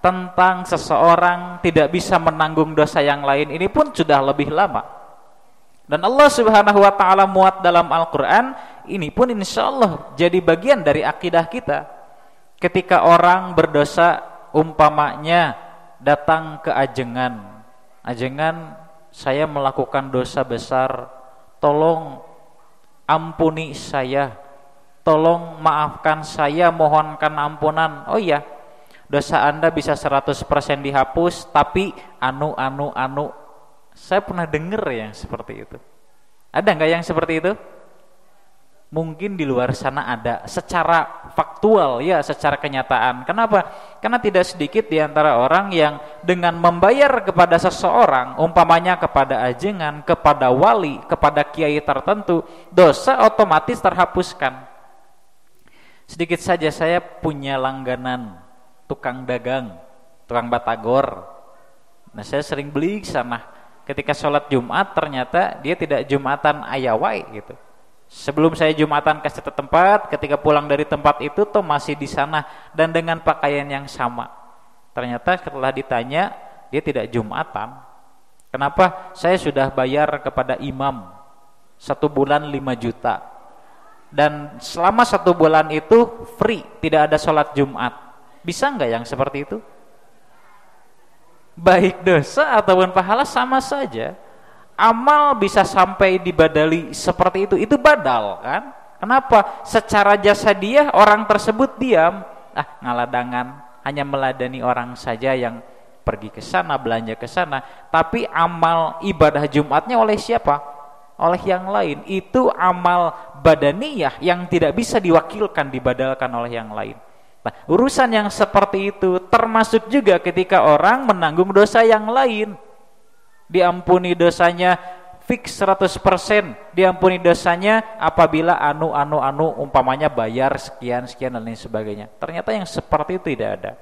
tentang seseorang tidak bisa menanggung dosa yang lain ini pun sudah lebih lama. Dan Allah Subhanahu wa taala muat dalam Al-Qur'an, ini pun insyaallah jadi bagian dari akidah kita. Ketika orang berdosa umpamanya datang ke ajengan, saya melakukan dosa besar, tolong ampuni saya, tolong maafkan saya, mohonkan ampunan. Oh iya, dosa Anda bisa 100% dihapus, tapi anu. Saya pernah dengar yang seperti itu. Ada nggak yang seperti itu? Mungkin di luar sana ada, secara faktual ya, secara kenyataan. Kenapa? Karena tidak sedikit di antara orang yang dengan membayar kepada seseorang, umpamanya kepada ajengan, kepada wali, kepada kiai tertentu, dosa otomatis terhapuskan. Sedikit saja, saya punya langganan tukang dagang, tukang batagor. Nah, saya sering beli ke sana. Ketika sholat Jumat ternyata dia tidak Jumatan ayawai gitu. Sebelum saya Jumatan ke satu tempat, ketika pulang dari tempat itu tuh masih di sana dan dengan pakaian yang sama. Ternyata setelah ditanya, dia tidak Jumatan. Kenapa? Saya sudah bayar kepada imam 1 bulan 5 juta. Dan selama 1 bulan itu free, tidak ada sholat Jumat. Bisa nggak yang seperti itu? Baik dosa ataupun pahala sama saja. Amal bisa sampai dibadali seperti itu badal kan? Kenapa? Secara jasadiah orang tersebut diam, ngaladangan, hanya meladani orang saja yang pergi ke sana, belanja ke sana. Tapi amal ibadah Jumatnya oleh siapa? Oleh yang lain. Itu amal badaniyah yang tidak bisa diwakilkan, dibadalkan oleh yang lain. Nah, urusan yang seperti itu termasuk juga ketika orang menanggung dosa yang lain. Diampuni dosanya fix 100%, diampuni dosanya apabila anu umpamanya bayar sekian dan lain sebagainya. Ternyata yang seperti itu tidak ada.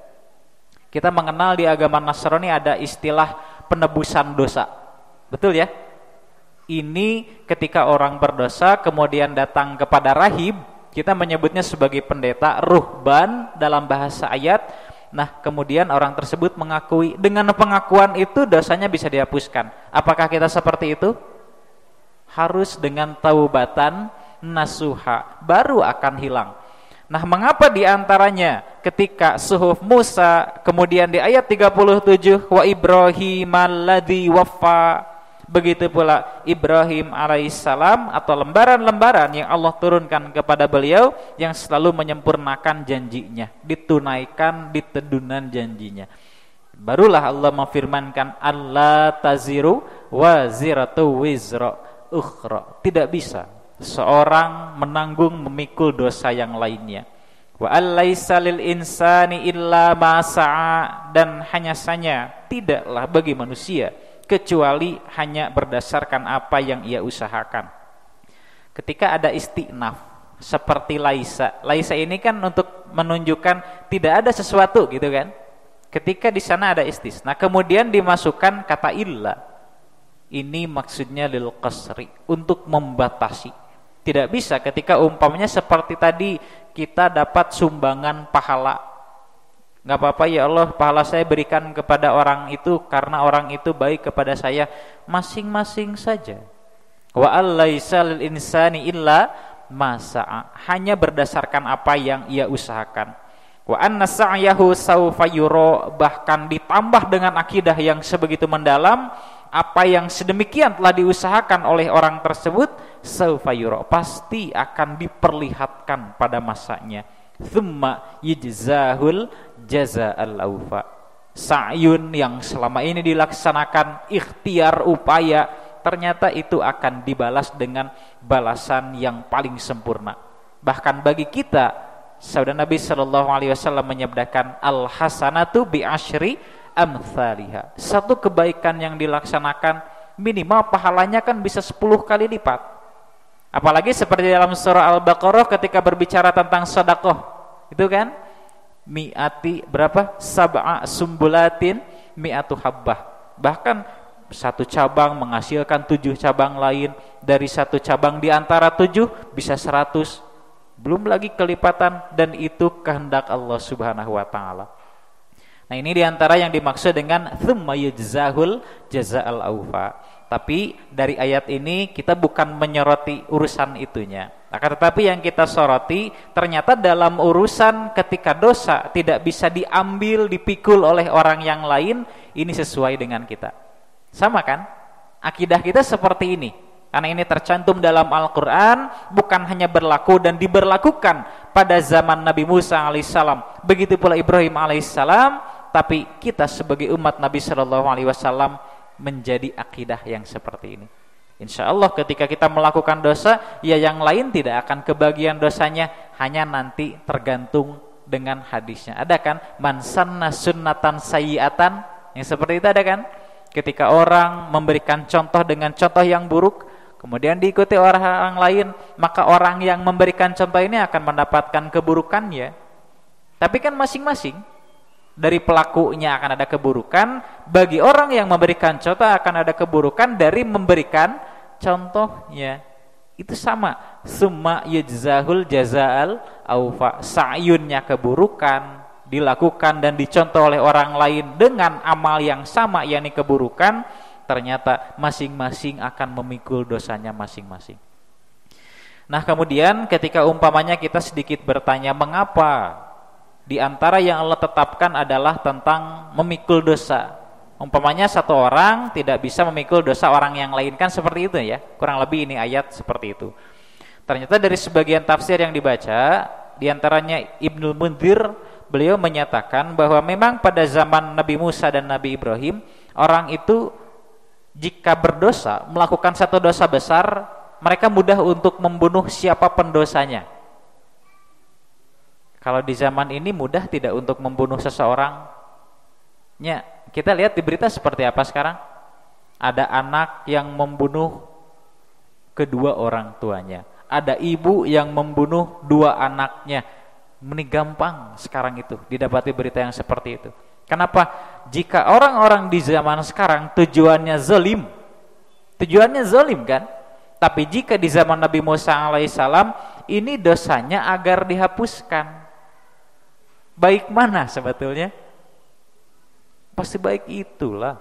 Kita mengenal di agama Nasrani ada istilah penebusan dosa. Betul ya? Ini ketika orang berdosa kemudian datang kepada rahib, kita menyebutnya sebagai pendeta, ruhban dalam bahasa ayat. Nah, kemudian orang tersebut mengakui, dengan pengakuan itu dosanya bisa dihapuskan. Apakah kita seperti itu? Harus dengan taubatan nasuha, baru akan hilang. Nah, mengapa diantaranya ketika suhuf Musa, kemudian di ayat 37, wa Ibrahim alladzi waffa, begitu pula Ibrahim alaihissalam, atau lembaran-lembaran yang Allah turunkan kepada beliau yang selalu menyempurnakan janjinya, ditunaikan ditedunan janjinya. Barulah Allah memfirmankan Allah taziru waziratu wizra ukhra. Tidak bisa seorang menanggung, memikul dosa yang lainnya. Wa allaisa lil insani illa ma sa'a, dan hanya saja tidaklah bagi manusia kecuali hanya berdasarkan apa yang ia usahakan. Ketika ada istinaf seperti laisa ini kan untuk menunjukkan tidak ada sesuatu gitu kan. Ketika di sana ada istisna, kemudian dimasukkan kata illa, ini maksudnya lil qasri, untuk membatasi. Tidak bisa ketika umpamanya seperti tadi kita dapat sumbangan pahala. Nggak apa-apa ya Allah, pahala saya berikan kepada orang itu karena orang itu baik kepada saya. Masing-masing saja. Wa allaisa lil insani illa ma sa'a. Hanya berdasarkan apa yang ia usahakan. Wa anna sa'yahu sawfa yura, bahkan ditambah dengan akidah yang sebegitu mendalam, apa yang sedemikian telah diusahakan oleh orang tersebut sawfa yura, pasti akan diperlihatkan pada masanya. Thumma yujzahul jazaa'al awfa. Sa'yun yang selama ini dilaksanakan, ikhtiar upaya, ternyata itu akan dibalas dengan balasan yang paling sempurna. Bahkan bagi kita, saudara Nabi sallallahu alaihi wasallam menyabdakan al hasanatu bi asyri amthaliha. Satu kebaikan yang dilaksanakan minimal pahalanya kan bisa 10 kali lipat. Apalagi seperti dalam surah Al-Baqarah ketika berbicara tentang sedekah, itu kan mi'ati berapa? Sab'a sumbulatin mi'atu habbah. Bahkan satu cabang menghasilkan 7 cabang lain, dari satu cabang di antara 7 bisa 100, belum lagi kelipatan, dan itu kehendak Allah Subhanahu wa taala. Nah, ini diantara yang dimaksud dengan thumma yujzahul jazaa'al awfa. Tapi dari ayat ini kita bukan menyoroti urusan itunya. Akan tetapi yang kita soroti, ternyata dalam urusan ketika dosa tidak bisa diambil, dipikul oleh orang yang lain, ini sesuai dengan kita. Sama kan? Akidah kita seperti ini. Karena ini tercantum dalam Al-Quran, bukan hanya berlaku dan diberlakukan pada zaman Nabi Musa alaihissalam, begitu pula Ibrahim alaihissalam, tapi kita sebagai umat Nabi sallallahu alaihi wasallam menjadi akidah yang seperti ini. Insya Allah ketika kita melakukan dosa, ya yang lain tidak akan kebagian dosanya, hanya nanti tergantung dengan hadisnya. Ada kan? Man sanna sunnatan sayyi'atan, yang seperti itu ada kan? Ketika orang memberikan contoh dengan contoh yang buruk, kemudian diikuti orang lain, maka orang yang memberikan contoh ini akan mendapatkan keburukannya. Tapi kan masing-masing dari pelakunya akan ada keburukan, bagi orang yang memberikan contoh akan ada keburukan dari memberikan contohnya. Itu sama. Summa yujzahul jazaa'al awfa. Sa'yunnya keburukan dilakukan dan dicontoh oleh orang lain dengan amal yang sama, yakni keburukan, ternyata masing-masing akan memikul dosanya masing-masing. Nah, kemudian ketika umpamanya kita sedikit bertanya, mengapa di antara yang Allah tetapkan adalah tentang memikul dosa. Umpamanya satu orang tidak bisa memikul dosa orang yang lain, kan seperti itu ya. Kurang lebih ini ayat seperti itu. Ternyata dari sebagian tafsir yang dibaca, di antaranya Ibnul Munzir, beliau menyatakan bahwa memang pada zaman Nabi Musa dan Nabi Ibrahim, orang itu jika berdosa, melakukan satu dosa besar, mereka mudah untuk membunuh siapa pendosanya. Kalau di zaman ini mudah tidak untuk membunuh seseorang? Ya, kita lihat di berita seperti apa sekarang. Ada anak yang membunuh kedua orang tuanya. Ada ibu yang membunuh 2 anaknya. Ini gampang sekarang itu didapati berita yang seperti itu. Kenapa? Jika orang-orang di zaman sekarang tujuannya zalim, kan? Tapi jika di zaman Nabi Musa alaihissalam, ini dosanya agar dihapuskan. Baik mana sebetulnya? Pasti baik itulah.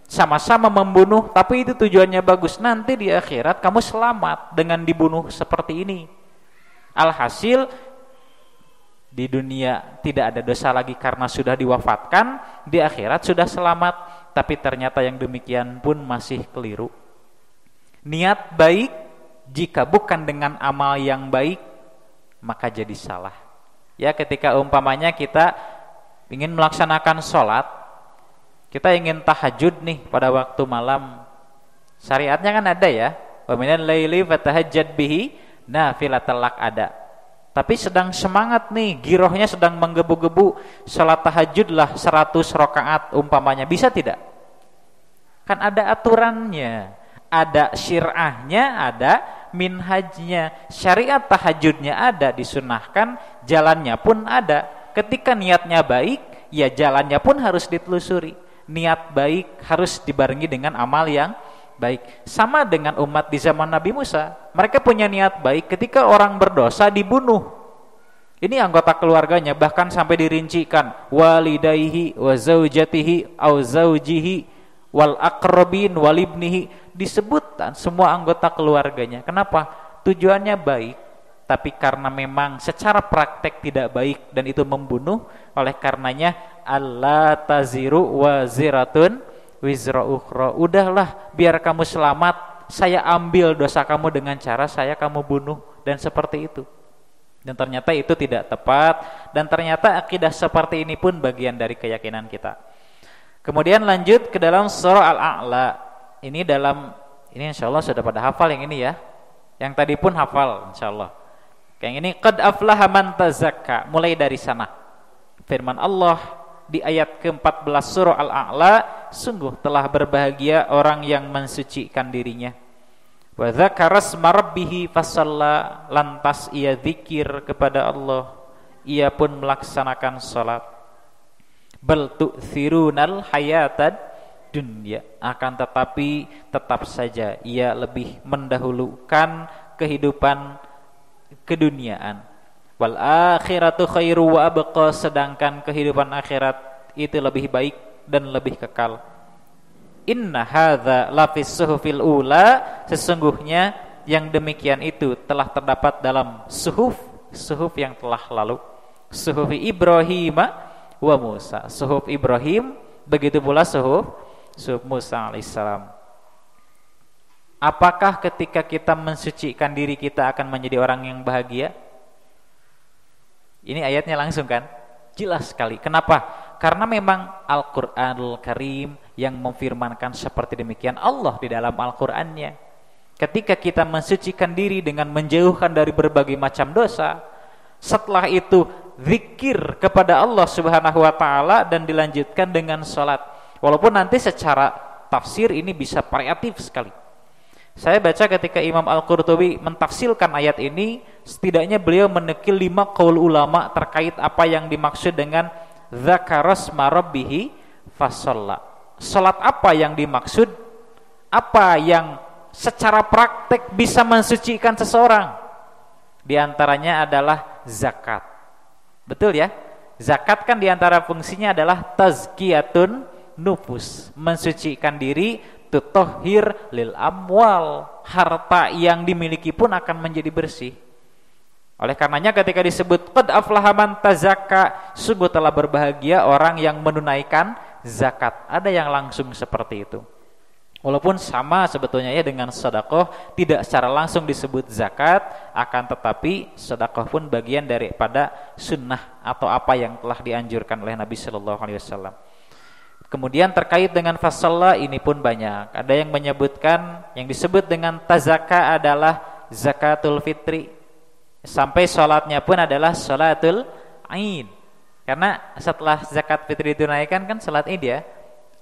Sama-sama membunuh, tapi itu tujuannya bagus. Nanti di akhirat kamu selamat dengan dibunuh seperti ini. Alhasil di dunia tidak ada dosa lagi karena sudah diwafatkan, di akhirat sudah selamat. Tapi ternyata yang demikian pun masih keliru. Niat baik jika bukan dengan amal yang baik, maka jadi salah. Ya, ketika umpamanya kita ingin melaksanakan sholat, kita ingin tahajud nih pada waktu malam, syariatnya kan ada ya, wa minal laili fatahajjad bihi nafilatan lak, ada. Tapi sedang semangat nih, girohnya sedang menggebu-gebu, sholat tahajudlah 100 rakaat umpamanya, bisa tidak? Kan ada aturannya, ada syir'ahnya, ada minhajnya. Syariat tahajudnya ada, disunahkan, jalannya pun ada. Ketika niatnya baik, ya jalannya pun harus ditelusuri. Niat baik harus dibarengi dengan amal yang baik. Sama dengan umat di zaman Nabi Musa. Mereka punya niat baik, ketika orang berdosa dibunuh. Ini anggota keluarganya, bahkan sampai dirincikan walidayhi wa zaujatihi au zaujihi wal aqrabin wal ibnihi, disebutkan semua anggota keluarganya. Kenapa? Tujuannya baik, tapi karena memang secara praktek tidak baik dan itu membunuh, oleh karenanya alla taziru waziratun wizra ukhra. Udahlah, biar kamu selamat, saya ambil dosa kamu dengan cara saya kamu bunuh, dan seperti itu. Dan ternyata itu tidak tepat, dan ternyata akidah seperti ini pun bagian dari keyakinan kita. Kemudian lanjut ke dalam surah Al-A'la. Ini insyaallah sudah pada hafal yang ini ya. Yang tadi pun hafal insyaallah. Yang ini qad aflaha man tazakka, mulai dari sana. Firman Allah di ayat ke-14 surah Al-A'la, sungguh telah berbahagia orang yang mensucikan dirinya. Wa dzakara asma rabbih fasalla, lantas ia zikir kepada Allah, ia pun melaksanakan salat. Bal tu'thirunal hayatad dunya, akan tetapi tetap saja ia lebih mendahulukan kehidupan keduniaan. Wal akhiratu khairu wa abqa, sedangkan kehidupan akhirat itu lebih baik dan lebih kekal. Inna hadza lafis suhufil ula, sesungguhnya yang demikian itu telah terdapat dalam suhuf yang telah lalu. Suhuf Ibrahim wa Musa, suhuf Ibrahim, begitu pula suhuf Musa alaihissalam. Apakah ketika kita mensucikan diri kita akan menjadi orang yang bahagia? Ini ayatnya langsung kan? Jelas sekali. Kenapa? Karena memang Al-Qur'anul Karim yang memfirmankan seperti demikian, Allah di dalam Al-Qur'annya. Ketika kita mensucikan diri dengan menjauhkan dari berbagai macam dosa, setelah itu zikir kepada Allah Subhanahu wa taala dan dilanjutkan dengan salat. Walaupun nanti secara tafsir ini bisa variatif sekali. Saya baca ketika Imam Al-Qurtubi mentafsirkan ayat ini, setidaknya beliau menukil 5 qaul ulama terkait apa yang dimaksud dengan dzakarasma rabbih fasalla. Salat apa yang dimaksud? Apa yang secara praktek bisa mensucikan seseorang? Di antaranya adalah zakat. Betul ya? Zakat kan di antara fungsinya adalah tazkiyatun nufus, mensucikan diri, tutahhir lil amwal, harta yang dimiliki pun akan menjadi bersih. Oleh karenanya ketika disebut qad aflaha man tazakka, sungguh telah berbahagia orang yang menunaikan zakat. Ada yang langsung seperti itu. Walaupun sama sebetulnya ya dengan sedekah, tidak secara langsung disebut zakat, akan tetapi sedekah pun bagian daripada sunnah atau apa yang telah dianjurkan oleh Nabi sallallahu alaihi wasallam. Kemudian terkait dengan fasalla ini pun banyak. Ada yang menyebutkan yang disebut dengan tazakka adalah zakatul fitri. Sampai sholatnya pun adalah sholatul Aid. Karena setelah zakat fitri ditunaikan kan sholat Id ya.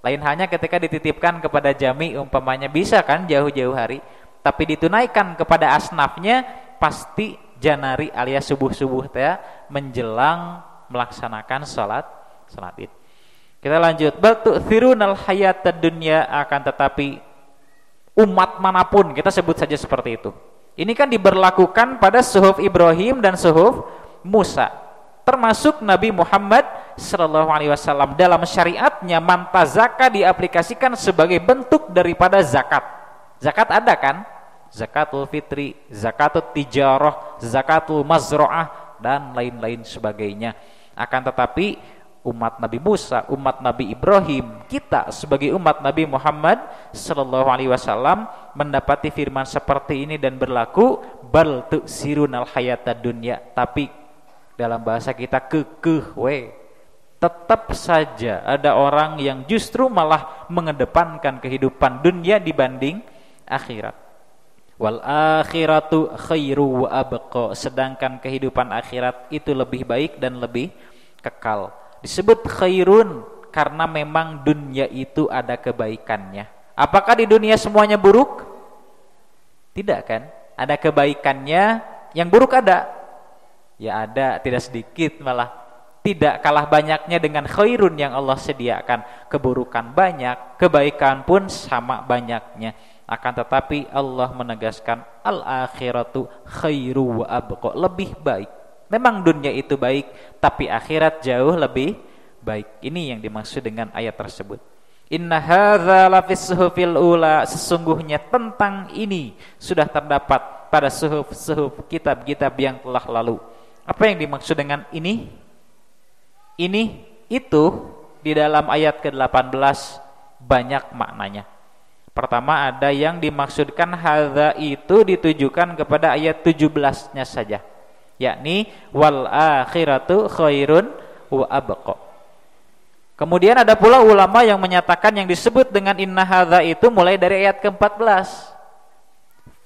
Lain hanya ketika dititipkan kepada jami, umpamanya bisa kan jauh-jauh hari, tapi ditunaikan kepada asnafnya pasti janari alias subuh-subuh ya, menjelang melaksanakan sholat Id. Kita lanjut. Bal tu'thirunal hayatad dunya, akan tetapi umat manapun, kita sebut saja seperti itu. Ini kan diberlakukan pada suhuf Ibrahim dan suhuf Musa. Termasuk Nabi Muhammad sallallahu alaihi wasallam dalam syariatnya mantazaka diaplikasikan sebagai bentuk daripada zakat. Zakat ada kan? Zakatul fitri, zakatul tijarah, zakatul mazra'ah dan lain-lain sebagainya. Akan tetapi umat Nabi Musa, umat Nabi Ibrahim, kita sebagai umat Nabi Muhammad sallallahu alaihi wasallam mendapati firman seperti ini dan berlaku bal tu'sirunal hayatad dunya, tapi dalam bahasa kita tetap saja ada orang yang justru malah mengedepankan kehidupan dunia dibanding akhirat. Wal akhiratu khairu wa abqa, sedangkan kehidupan akhirat itu lebih baik dan lebih kekal. Disebut khairun karena memang dunia itu ada kebaikannya. Apakah di dunia semuanya buruk? Tidak kan? Ada kebaikannya, yang buruk ada. Ya ada, tidak sedikit malah. Tidak kalah banyaknya dengan khairun yang Allah sediakan. Keburukan banyak, kebaikan pun sama banyaknya. Akan tetapi Allah menegaskan al-akhiratu khairu wa abqa, lebih baik. Memang dunia itu baik, tapi akhirat jauh lebih baik. Ini yang dimaksud dengan ayat tersebut. Inna hadza lafis suhufil ula, sesungguhnya tentang ini sudah terdapat pada suhuf kitab-kitab yang telah lalu. Apa yang dimaksud dengan ini? Ini itu di dalam ayat ke-18 banyak maknanya. Pertama, ada yang dimaksudkan hadza itu ditujukan kepada ayat 17-nya saja, yakni wal akhiratu khairun wa abqa. Kemudian ada pula ulama yang menyatakan yang disebut dengan inna hadza itu mulai dari ayat ke-14.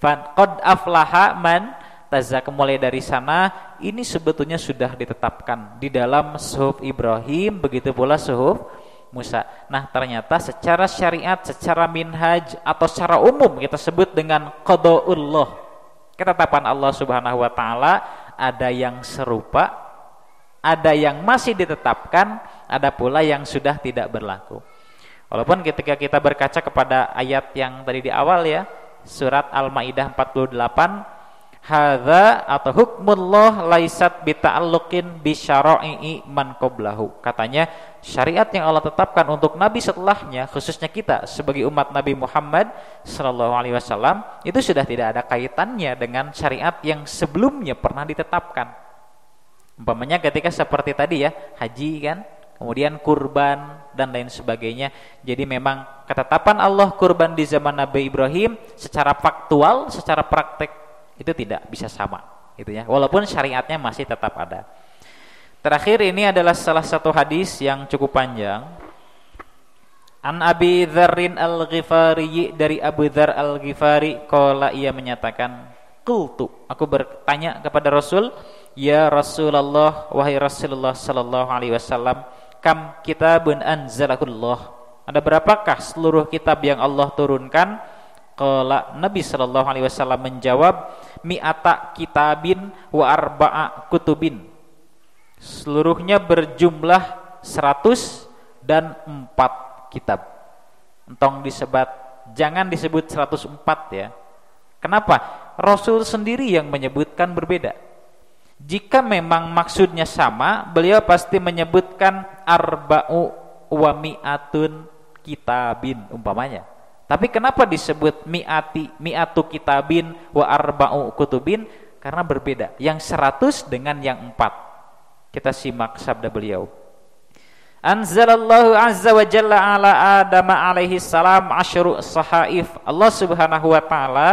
Qad aflaha man tazakka, mulai dari sana ini sebetulnya sudah ditetapkan di dalam suhuf Ibrahim, begitu pula suhuf Musa. Nah, ternyata secara syariat, secara minhaj atau secara umum kita sebut dengan qadaullah, ketetapan Allah Subhanahu wa taala, ada yang serupa, ada yang masih ditetapkan, ada pula yang sudah tidak berlaku. Walaupun ketika kita berkaca kepada ayat yang tadi di awal ya, surat Al-Maidah 48, hadza atau hukmullah laisat bita'alluqin bi syara'i man qablahu. Katanya syariat yang Allah tetapkan untuk nabi setelahnya, khususnya kita sebagai umat Nabi Muhammad sallallahu alaihi wasallam, itu sudah tidak ada kaitannya dengan syariat yang sebelumnya pernah ditetapkan. Umpamanya ketika seperti tadi ya, haji kan, kemudian kurban dan lain sebagainya. Jadi memang ketetapan Allah kurban di zaman Nabi Ibrahim secara faktual, secara praktek itu tidak bisa sama, gitu ya. Walaupun syariatnya masih tetap ada. Terakhir ini adalah salah satu hadis yang cukup panjang. An Abi Dzarrin Al-Ghifari, dari Abu Dzar Al-Ghifari, qala, ia menyatakan, qultu, aku bertanya kepada Rasul, ya Rasulullah, wahai Rasulullah sallallahu alaihi wasallam, kam kitabun anzalahullah, ada berapakah seluruh kitab yang Allah turunkan? Qala, Nabi sallallahu alaihi wasallam menjawab, mi'ata kitabin wa arba'a kutubin, seluruhnya berjumlah 100 dan 4 kitab. Entong disebut, jangan disebut 104 ya. Kenapa? Rasul sendiri yang menyebutkan berbeda. Jika memang maksudnya sama, beliau pasti menyebutkan arba'u wa mi'atun kitabin umpamanya. Tapi kenapa disebut mi'atu kitabin wa arba'u kutubin? Karena berbeda, yang 100 dengan yang 4. Kita simak sabda beliau. Anzalallahu azza wa jalla ala Adam alaihi salam asyru sahaif. Allah Subhanahu wa taala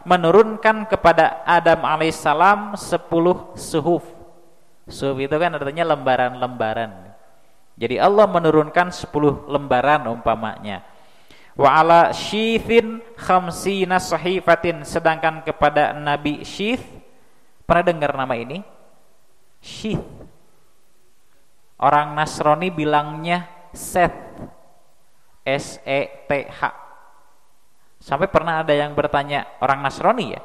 menurunkan kepada Adam alaihi salam 10 suhuf. Suhuf itu kan artinya lembaran-lembaran. Jadi Allah menurunkan 10 lembaran umpamanya. Wa ala syithin khamsina sahifatin, sedangkan kepada Nabi Syith, pernah dengar nama ini? Syith. Orang Nasrani bilangnya Seth, S-E-T-H. Sampai pernah ada yang bertanya, orang Nasrani ya,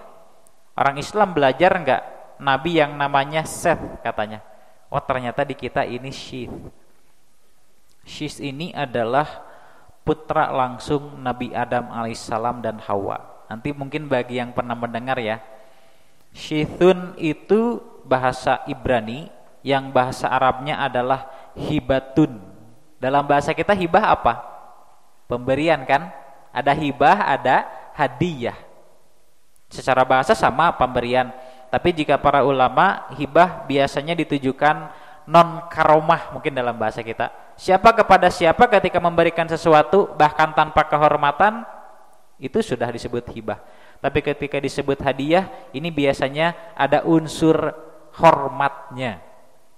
orang Islam belajar enggak Nabi yang namanya Seth, katanya. Oh ternyata di kita ini Syith. Syith ini adalah putra langsung Nabi Adam alaihissalam dan Hawa. Nanti mungkin bagi yang pernah mendengar ya, Syithun itu bahasa Ibrani, yang bahasa Arabnya adalah hibatun. Dalam bahasa kita hibah apa? Pemberian kan? Ada hibah, ada hadiah. Secara bahasa sama pemberian, tapi jika para ulama, hibah biasanya ditujukan non karomah mungkin dalam bahasa kita. Siapa kepada siapa ketika memberikan sesuatu bahkan tanpa kehormatan, itu sudah disebut hibah. Tapi ketika disebut hadiah, ini biasanya ada unsur hormatnya.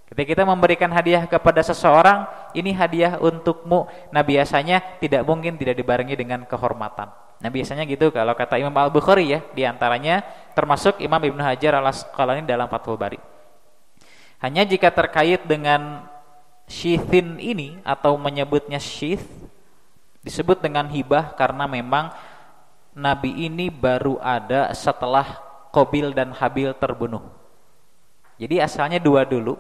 Ketika kita memberikan hadiah kepada seseorang, ini hadiah untukmu. Nah biasanya tidak mungkin tidak dibarengi dengan kehormatan. Nah biasanya gitu kalau kata Imam Al-Bukhari ya, diantaranya termasuk Imam Ibnu Hajar Al-Asqalani dalam Fathul Bari. Hanya jika terkait dengan syithin ini atau menyebutnya syith, disebut dengan hibah karena memang Nabi ini baru ada setelah Qabil dan Habil terbunuh. Jadi asalnya 2 dulu,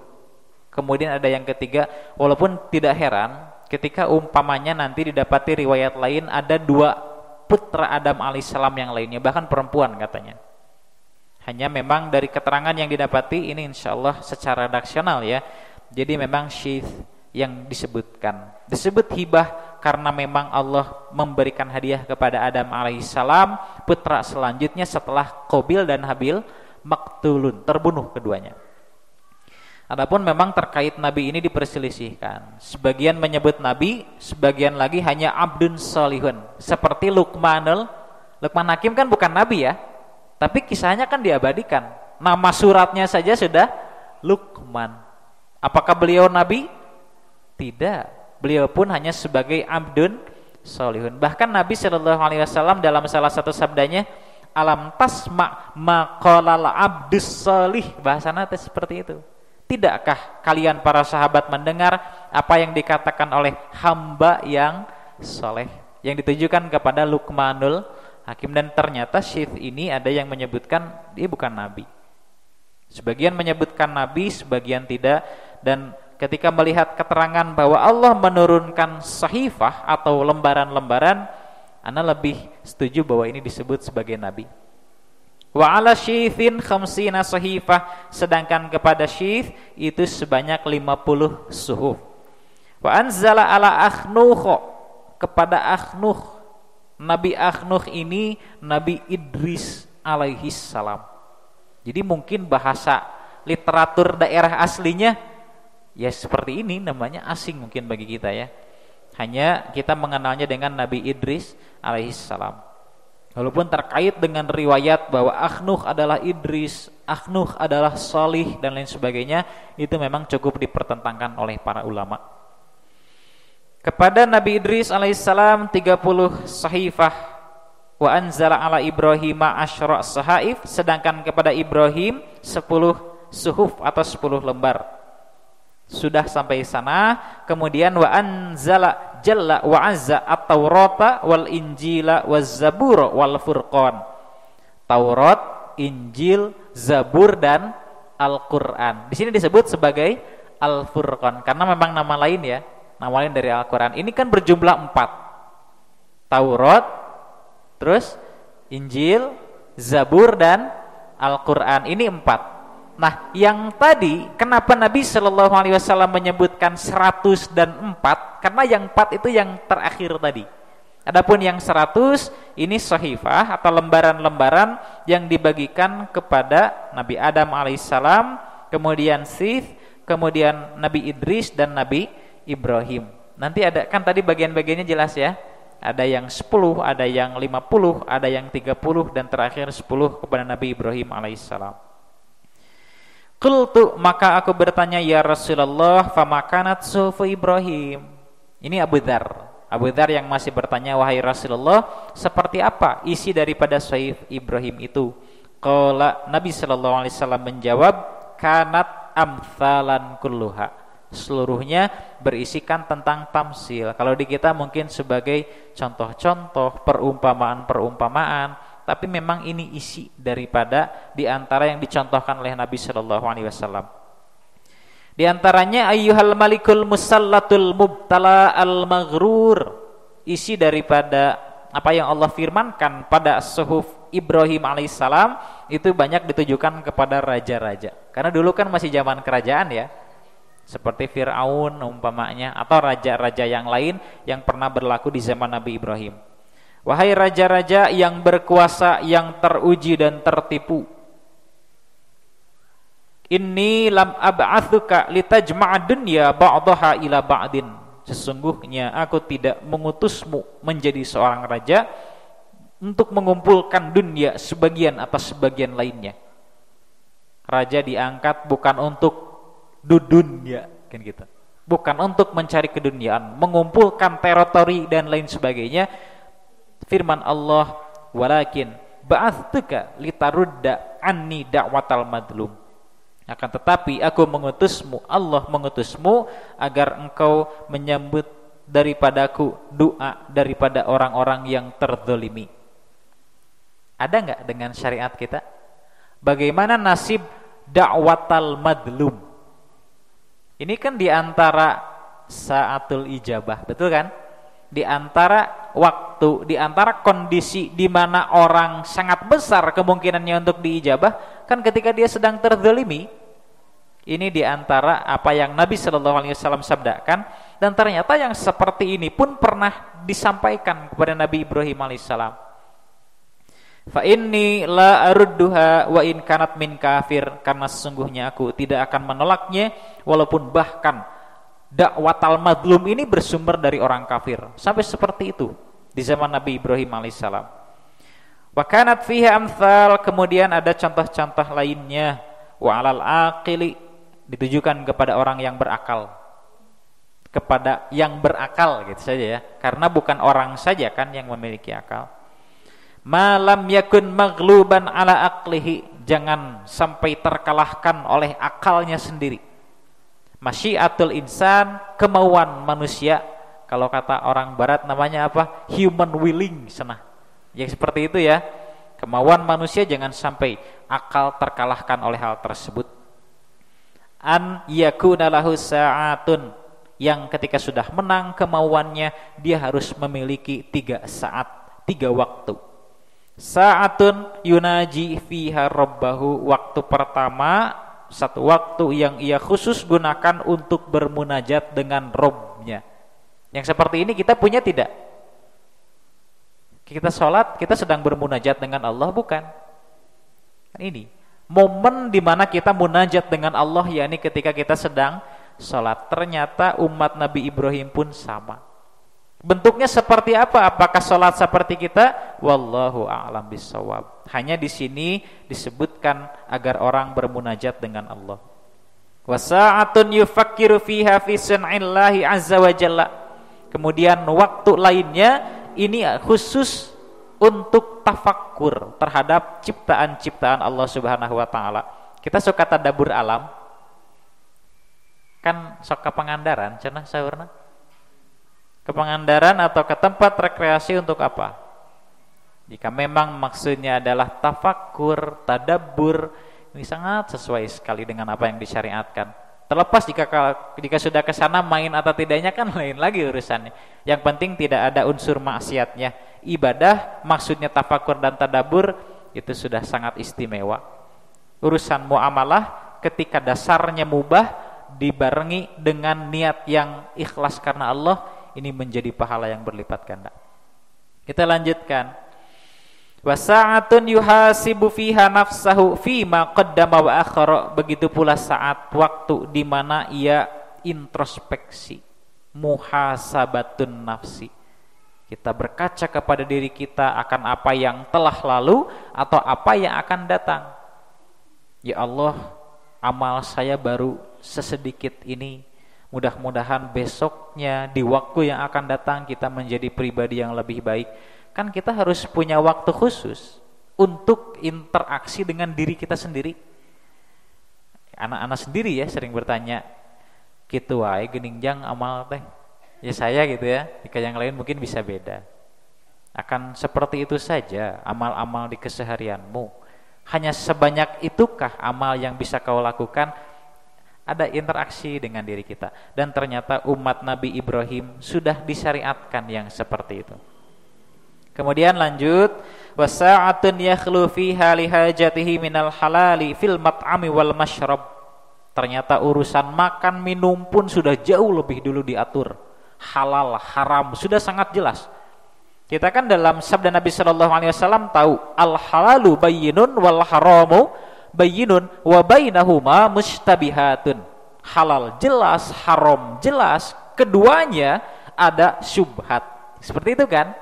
kemudian ada yang ketiga. Walaupun tidak heran ketika umpamanya nanti didapati riwayat lain ada 2 putra Adam alaihissalam yang lainnya, bahkan perempuan katanya. Hanya memang dari keterangan yang didapati ini insyaallah secara redaksional ya. Jadi memang syith yang disebut hibah karena memang Allah memberikan hadiah kepada Adam alaihissalam putra selanjutnya setelah Qabil dan Habil maktulun, terbunuh keduanya. Adapun memang terkait nabi ini diperselisihkan. Sebagian menyebut nabi, sebagian lagi hanya abdun salihun. Seperti Luqman Hakim kan bukan nabi ya, tapi kisahnya kan diabadikan. Nama suratnya saja sudah Luqman. Apakah beliau nabi? Tidak. Beliau pun hanya sebagai abdun salihun. Bahkan Nabi SAW dalam salah satu sabdanya, alam tasma maqalal abdus salih, bahasana seperti itu. Tidakkah kalian para sahabat mendengar apa yang dikatakan oleh hamba yang soleh, yang ditujukan kepada Luqmanul Hakim? Dan ternyata syith ini ada yang menyebutkan dia bukan nabi. Sebagian menyebutkan nabi, sebagian tidak. Dan ketika melihat keterangan bahwa Allah menurunkan sahifah atau lembaran-lembaran, ana lebih setuju bahwa ini disebut sebagai nabi. Wa ala syithin khamsina sahifah, sedangkan kepada syith itu sebanyak 50 suhuf. Wa anzala ala Akhnuh, kepada Akhnuh. Nabi Akhnuh ini Nabi Idris alaihi salam. Jadi mungkin bahasa literatur daerah aslinya ya seperti ini, namanya asing mungkin bagi kita ya. Hanya kita mengenalnya dengan Nabi Idris alaihi salam. Walaupun terkait dengan riwayat bahwa Akhnuh adalah Idris, Akhnuh adalah Salih dan lain sebagainya, itu memang cukup dipertentangkan oleh para ulama. Kepada Nabi Idris alaihissalam 30 sahifah. Wa anzala ala Ibrahim asyra sahaif, sedangkan kepada Ibrahim 10 suhuf atau 10 lembar. Sudah sampai sana. Kemudian wa anzala jalla wa azza at-taurata wal injila waz zabur wal furqan. Taurat, Injil, Zabur dan Al-Qur'an. Di sini disebut sebagai Al-Furqan karena memang nama lain ya, nama lain dari Al-Qur'an. Ini kan berjumlah 4. Taurat, terus Injil, Zabur dan Al-Qur'an. Ini 4. Nah, yang tadi kenapa Nabi Shallallahu Alaihi Wasallam menyebutkan 104? Karena yang 4 itu yang terakhir tadi. Adapun yang 100 ini sahifah atau lembaran-lembaran yang dibagikan kepada Nabi Adam alaihissalam, kemudian Sith, kemudian Nabi Idris dan Nabi Ibrahim. Nanti ada kan tadi bagian-bagiannya jelas ya. Ada yang 10, ada yang 50, ada yang 30 dan terakhir 10 kepada Nabi Ibrahim alaihissalam. Qultu, maka aku bertanya, ya Rasulullah, famakanat sufu Ibrahim. Ini Abu Dzar. Abu Dzar yang masih bertanya, wahai Rasulullah, seperti apa isi daripada suhuf Ibrahim itu? Qala, Nabi sallallahu alaihi wasallam menjawab, kanat amthalan kulluha. Seluruhnya berisikan tentang tamsil. Kalau di kita mungkin sebagai contoh-contoh, perumpamaan-perumpamaan. Tapi memang ini isi daripada di antara yang dicontohkan oleh Nabi Shallallahu Alaihi Wasallam. Di antaranya ayyuhal malikul musallatul mubtala al maghrur. Isi daripada apa yang Allah firmankan pada suhuf Ibrahim alaihissalam itu banyak ditujukan kepada raja-raja. Karena dulu kan masih zaman kerajaan ya. Seperti Fir'aun umpamanya atau raja-raja yang lain yang pernah berlaku di zaman Nabi Ibrahim. Wahai raja-raja yang berkuasa, yang teruji dan tertipu, inni lam ab'atsuka litajma'a dunya ba'daha ila ba'din. Sesungguhnya aku tidak mengutusmu menjadi seorang raja untuk mengumpulkan dunia sebagian atas sebagian lainnya. Raja diangkat bukan untuk dunia kan gitu. Bukan untuk mencari keduniaan, mengumpulkan teritori dan lain sebagainya. Firman Allah, walakin ba'atsuka litarudda anni da'watal madlum. Akan tetapi aku mengutusmu, Allah mengutusmu agar engkau menyambut daripadaku doa daripada orang-orang yang terzalimi. Ada enggak dengan syariat kita? Bagaimana nasib da'watal madlum? Ini kan di antara saatul ijabah, betul kan? Di antara waktu waktu, di antara kondisi di mana orang sangat besar kemungkinannya untuk diijabah kan ketika dia sedang terzalimi. Ini di antara apa yang Nabi Shallallahu Alaihi Wasallam sabdakan, dan ternyata yang seperti ini pun pernah disampaikan kepada Nabi Ibrahim alaihissalam. Fa inni la arudduha wa in kanat min kafir, karena sesungguhnya aku tidak akan menolaknya walaupun bahkan dakwatal madlum ini bersumber dari orang kafir. Sampai seperti itu di zaman Nabi Ibrahim alaihissalam. Wa kanat fiha amthal, kemudian ada contoh-contoh lainnya. Wa alal aqili, ditujukan kepada orang yang berakal, kepada yang berakal gitu saja ya, karena bukan orang saja kan yang memiliki akal. Malam yakun maghluban ala aqlihi, jangan sampai terkalahkan oleh akalnya sendiri. Masyiatul insan, kemauan manusia, kalau kata orang barat namanya apa? Human willing senah. Yang seperti itu ya, kemauan manusia jangan sampai akal terkalahkan oleh hal tersebut. An yakuna lahu sa'atun, yang ketika sudah menang kemauannya dia harus memiliki 3 saat, 3 waktu. Sa'atun yunaji fiha rabbahu, waktu pertama, satu waktu yang ia khusus gunakan untuk bermunajat dengan Rabb-nya. Yang seperti ini kita punya tidak? Kita sholat, kita sedang bermunajat dengan Allah, bukan? Kan ini momen dimana kita munajat dengan Allah, yakni ketika kita sedang sholat. Ternyata umat Nabi Ibrahim pun sama. Bentuknya seperti apa? Apakah sholat seperti kita? Wallahu a'lam bishawab. Hanya di sini disebutkan agar orang bermunajat dengan Allah. Wasa'atun yufakkiru fiha fi sun'illahi azza wa jalla. Kemudian waktu lainnya ini khusus untuk tafakkur terhadap ciptaan-ciptaan Allah Subhanahu wa taala. Kita suka tadabbur alam. Kan sok ke Pangandaran cenah saurna. Ke Pangandaran atau ke tempat rekreasi untuk apa? Jika memang maksudnya adalah tafakkur, tadabbur, ini sangat sesuai sekali dengan apa yang disyariatkan. Terlepas jika sudah ke sana main atau tidaknya kan lain lagi urusannya. Yang penting tidak ada unsur maksiatnya. Ibadah maksudnya tafakur dan tadabbur itu sudah sangat istimewa. Urusan muamalah ketika dasarnya mubah dibarengi dengan niat yang ikhlas karena Allah, ini menjadi pahala yang berlipat ganda. Kita lanjutkan. Wasa'atun yuhasibu fiha nafsahu fima qaddama wa akhara, begitu pula saat waktu di mana ia introspeksi, muhasabatun nafsi. Kita berkaca kepada diri kita akan apa yang telah lalu atau apa yang akan datang. Ya Allah, amal saya baru sesedikit ini. Mudah-mudahan besoknya di waktu yang akan datang kita menjadi pribadi yang lebih baik. Kan kita harus punya waktu khusus untuk interaksi dengan diri kita sendiri. Anak-anak sendiri ya sering bertanya, kitu wae geuningjang amal teh. Ya saya gitu ya, jika yang lain mungkin bisa beda. Akan seperti itu saja amal-amal di keseharianmu. Hanya sebanyak itukah amal yang bisa kau lakukan? Ada interaksi dengan diri kita. Dan ternyata umat Nabi Ibrahim sudah disyariatkan yang seperti itu. Kemudian lanjut, wasa'atun yakhlu fiha lihajatihi minal halali fil mat'ami wal masyrab. Ternyata urusan makan minum pun sudah jauh lebih dulu diatur. Halal, haram sudah sangat jelas. Kita kan dalam sabda Nabi Shallallahu Alaihi Wasallam tahu al halalu bayyinun wal haramu bayyinun wa bainahuma mustabihatun. Halal jelas, haram jelas, keduanya ada syubhat. Seperti itu kan?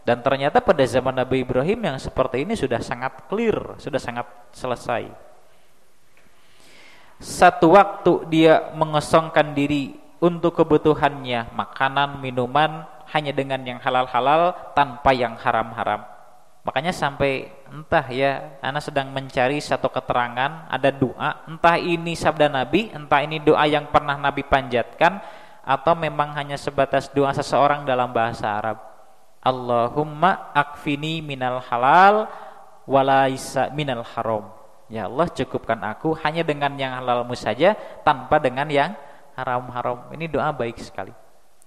Dan ternyata pada zaman Nabi Ibrahim yang seperti ini sudah sangat clear, sudah sangat selesai. Satu waktu dia mengosongkan diri untuk kebutuhannya, makanan, minuman, hanya dengan yang halal-halal tanpa yang haram-haram. Makanya sampai entah ya, ana sedang mencari satu keterangan, ada doa, entah ini sabda Nabi, entah ini doa yang pernah Nabi panjatkan, atau memang hanya sebatas doa seseorang dalam bahasa Arab. Allahumma akfini minal halal walaisa minal haram. Ya Allah, cukupkan aku hanya dengan yang halalmu saja, tanpa dengan yang haram-haram. Ini doa baik sekali.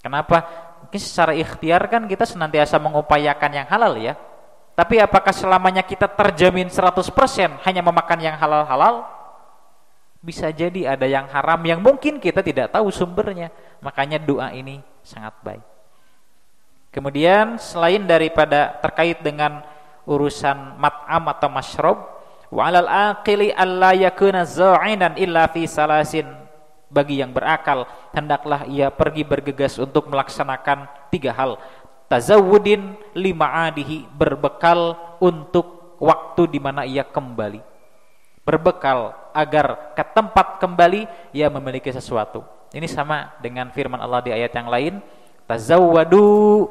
Kenapa? Mungkin secara ikhtiar kan kita senantiasa mengupayakan yang halal ya. Tapi apakah selamanya kita terjamin 100% hanya memakan yang halal-halal? Bisa jadi ada yang haram yang mungkin kita tidak tahu sumbernya. Makanya doa ini sangat baik. Kemudian selain daripada terkait dengan urusan mat'am atau masyrob, wa 'alal aqili alla yakuna za'inan illa fi salasin. Bagi yang berakal hendaklah ia pergi bergegas untuk melaksanakan 3 hal. Tazawudin lima'adihi, berbekal untuk waktu di mana ia kembali. Berbekal agar ke tempat kembali ia memiliki sesuatu. Ini sama dengan firman Allah di ayat yang lain, tazawwadu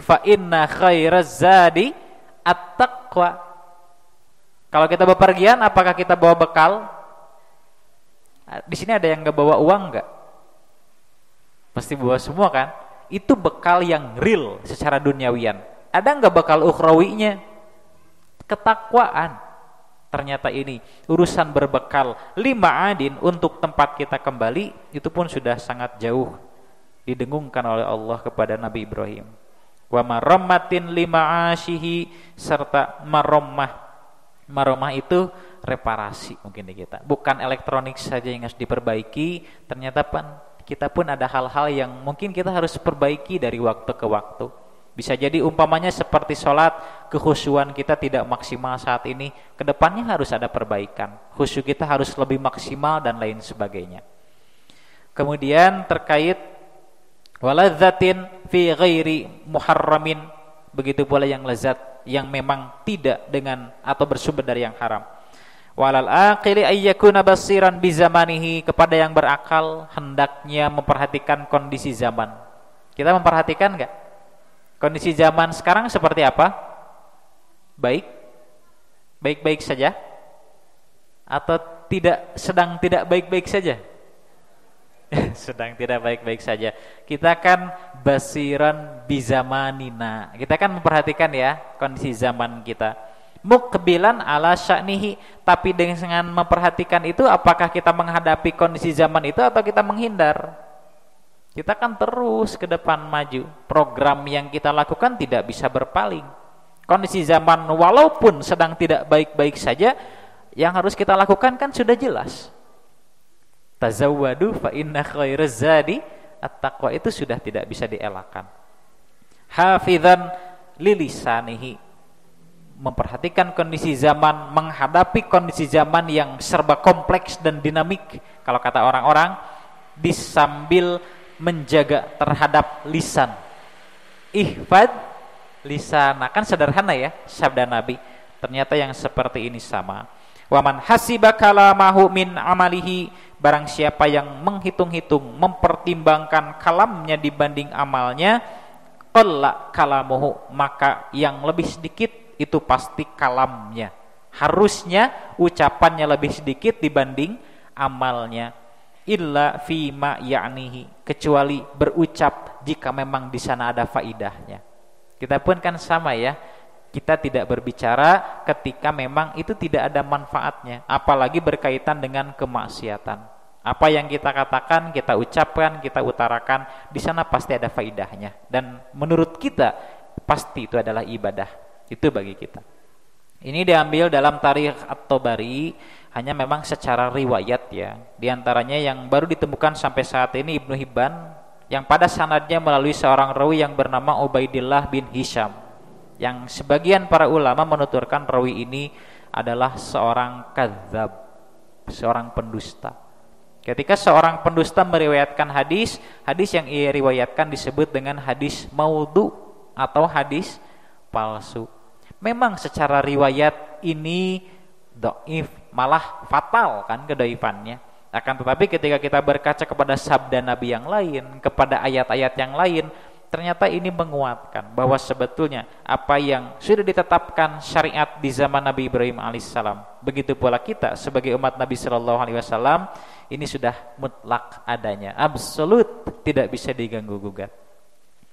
fa inna khairaz zadi at-taqwa. Kalau kita bepergian, apakah kita bawa bekal? Di sini ada yang nggak bawa uang nggak? Pasti bawa semua kan? Itu bekal yang real secara duniawian. Ada nggak bekal ukhrawinya? Ketakwaan. Ternyata ini urusan berbekal 5 adin untuk tempat kita kembali, itu pun sudah sangat jauh didengungkan oleh Allah kepada Nabi Ibrahim. Wa maramatin 5 ashihi, serta maromah. Maromah itu reparasi mungkin di kita. Bukan elektronik saja yang harus diperbaiki, ternyata kita pun ada hal-hal yang mungkin kita harus perbaiki dari waktu ke waktu. Bisa jadi umpamanya seperti sholat, kekhusyuan kita tidak maksimal saat ini, kedepannya harus ada perbaikan. Khusyuk kita harus lebih maksimal dan lain sebagainya. Kemudian terkait waladzatin fi ghairi muharramin, begitu pula yang lezat yang memang tidak dengan atau bersumber dari yang haram. Walal aqili ayyakuna basiran bi zamanihi, kepada yang berakal hendaknya memperhatikan kondisi zaman. Kita memperhatikan enggak? Kondisi zaman sekarang seperti apa? Baik? Baik-baik saja? Atau sedang tidak baik-baik saja? Sedang tidak baik-baik saja. Kita kan basiran bi zamanina. Kita kan memperhatikan ya kondisi zaman kita. Muqbilan ala sya'nihi, tapi dengan memperhatikan itu apakah kita menghadapi kondisi zaman itu atau kita menghindar? Kita kan terus ke depan maju. Program yang kita lakukan tidak bisa berpaling. Kondisi zaman walaupun sedang tidak baik-baik saja, yang harus kita lakukan kan sudah jelas. Tazawwadu fa inna khairaz zadi at-taqwa, itu sudah tidak bisa dielakkan. Hafizan lilisanihi, memperhatikan kondisi zaman, menghadapi kondisi zaman yang serba kompleks dan dinamik, kalau kata orang-orang, disambil menjaga terhadap lisan. Ihfad lisan, kan sederhana ya sabda Nabi, ternyata yang seperti ini sama. Waman hasiba kalamahu min amalihi, barang siapa yang menghitung-hitung, mempertimbangkan kalamnya dibanding amalnya, qalla kalamuhu, maka yang lebih sedikit itu pasti kalamnya. Harusnya ucapannya lebih sedikit dibanding amalnya. Illa fima ya'nihi, kecuali berucap jika memang di sana ada faidahnya. Kita pun kan sama ya. Kita tidak berbicara ketika memang itu tidak ada manfaatnya, apalagi berkaitan dengan kemaksiatan. Apa yang kita katakan, kita ucapkan, kita utarakan, di sana pasti ada faidahnya, dan menurut kita pasti itu adalah ibadah. Itu bagi kita. Ini diambil dalam Tarikh At-Tabari, hanya memang secara riwayat ya. Di antaranya yang baru ditemukan sampai saat ini Ibnu Hibban, yang pada sanadnya melalui seorang rawi yang bernama Ubaidillah bin Hisham, yang sebagian para ulama menuturkan rawi ini adalah seorang kadzab, seorang pendusta. Ketika seorang pendusta meriwayatkan hadis, hadis yang ia riwayatkan disebut dengan hadis maudhu atau hadis palsu. Memang secara riwayat ini dhaif, malah fatal kan kedhaifannya. Akan tetapi ketika kita berkaca kepada sabda Nabi yang lain, kepada ayat-ayat yang lain, ternyata ini menguatkan bahwa sebetulnya apa yang sudah ditetapkan syariat di zaman Nabi Ibrahim alaihissalam, begitu pula kita sebagai umat Nabi sallallahu alaihi wasallam, ini sudah mutlak adanya, absolut, tidak bisa diganggu gugat.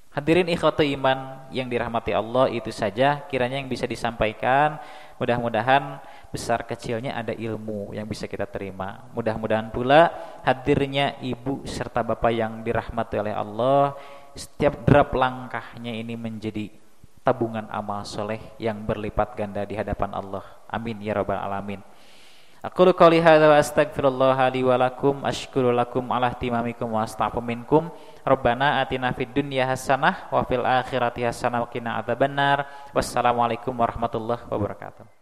Hadirin ikhwati iman yang dirahmati Allah, itu saja kiranya yang bisa disampaikan. Mudah-mudahan besar kecilnya ada ilmu yang bisa kita terima. Mudah-mudahan pula hadirnya ibu serta bapak yang dirahmati oleh Allah setiap derap langkahnya ini menjadi tabungan amal soleh yang berlipat ganda di hadapan Allah. Amin ya rabbal alamin. Aqulu qouli hadza wa astaghfirullah li wa lakum asykuru lakum ala ihtimamikum wa astaghfiru minkum. Rabbana atina fid dunya hasanah wa fil akhirati hasanah wa qina adzabannar. Wassalamualaikum warahmatullahi wabarakatuh.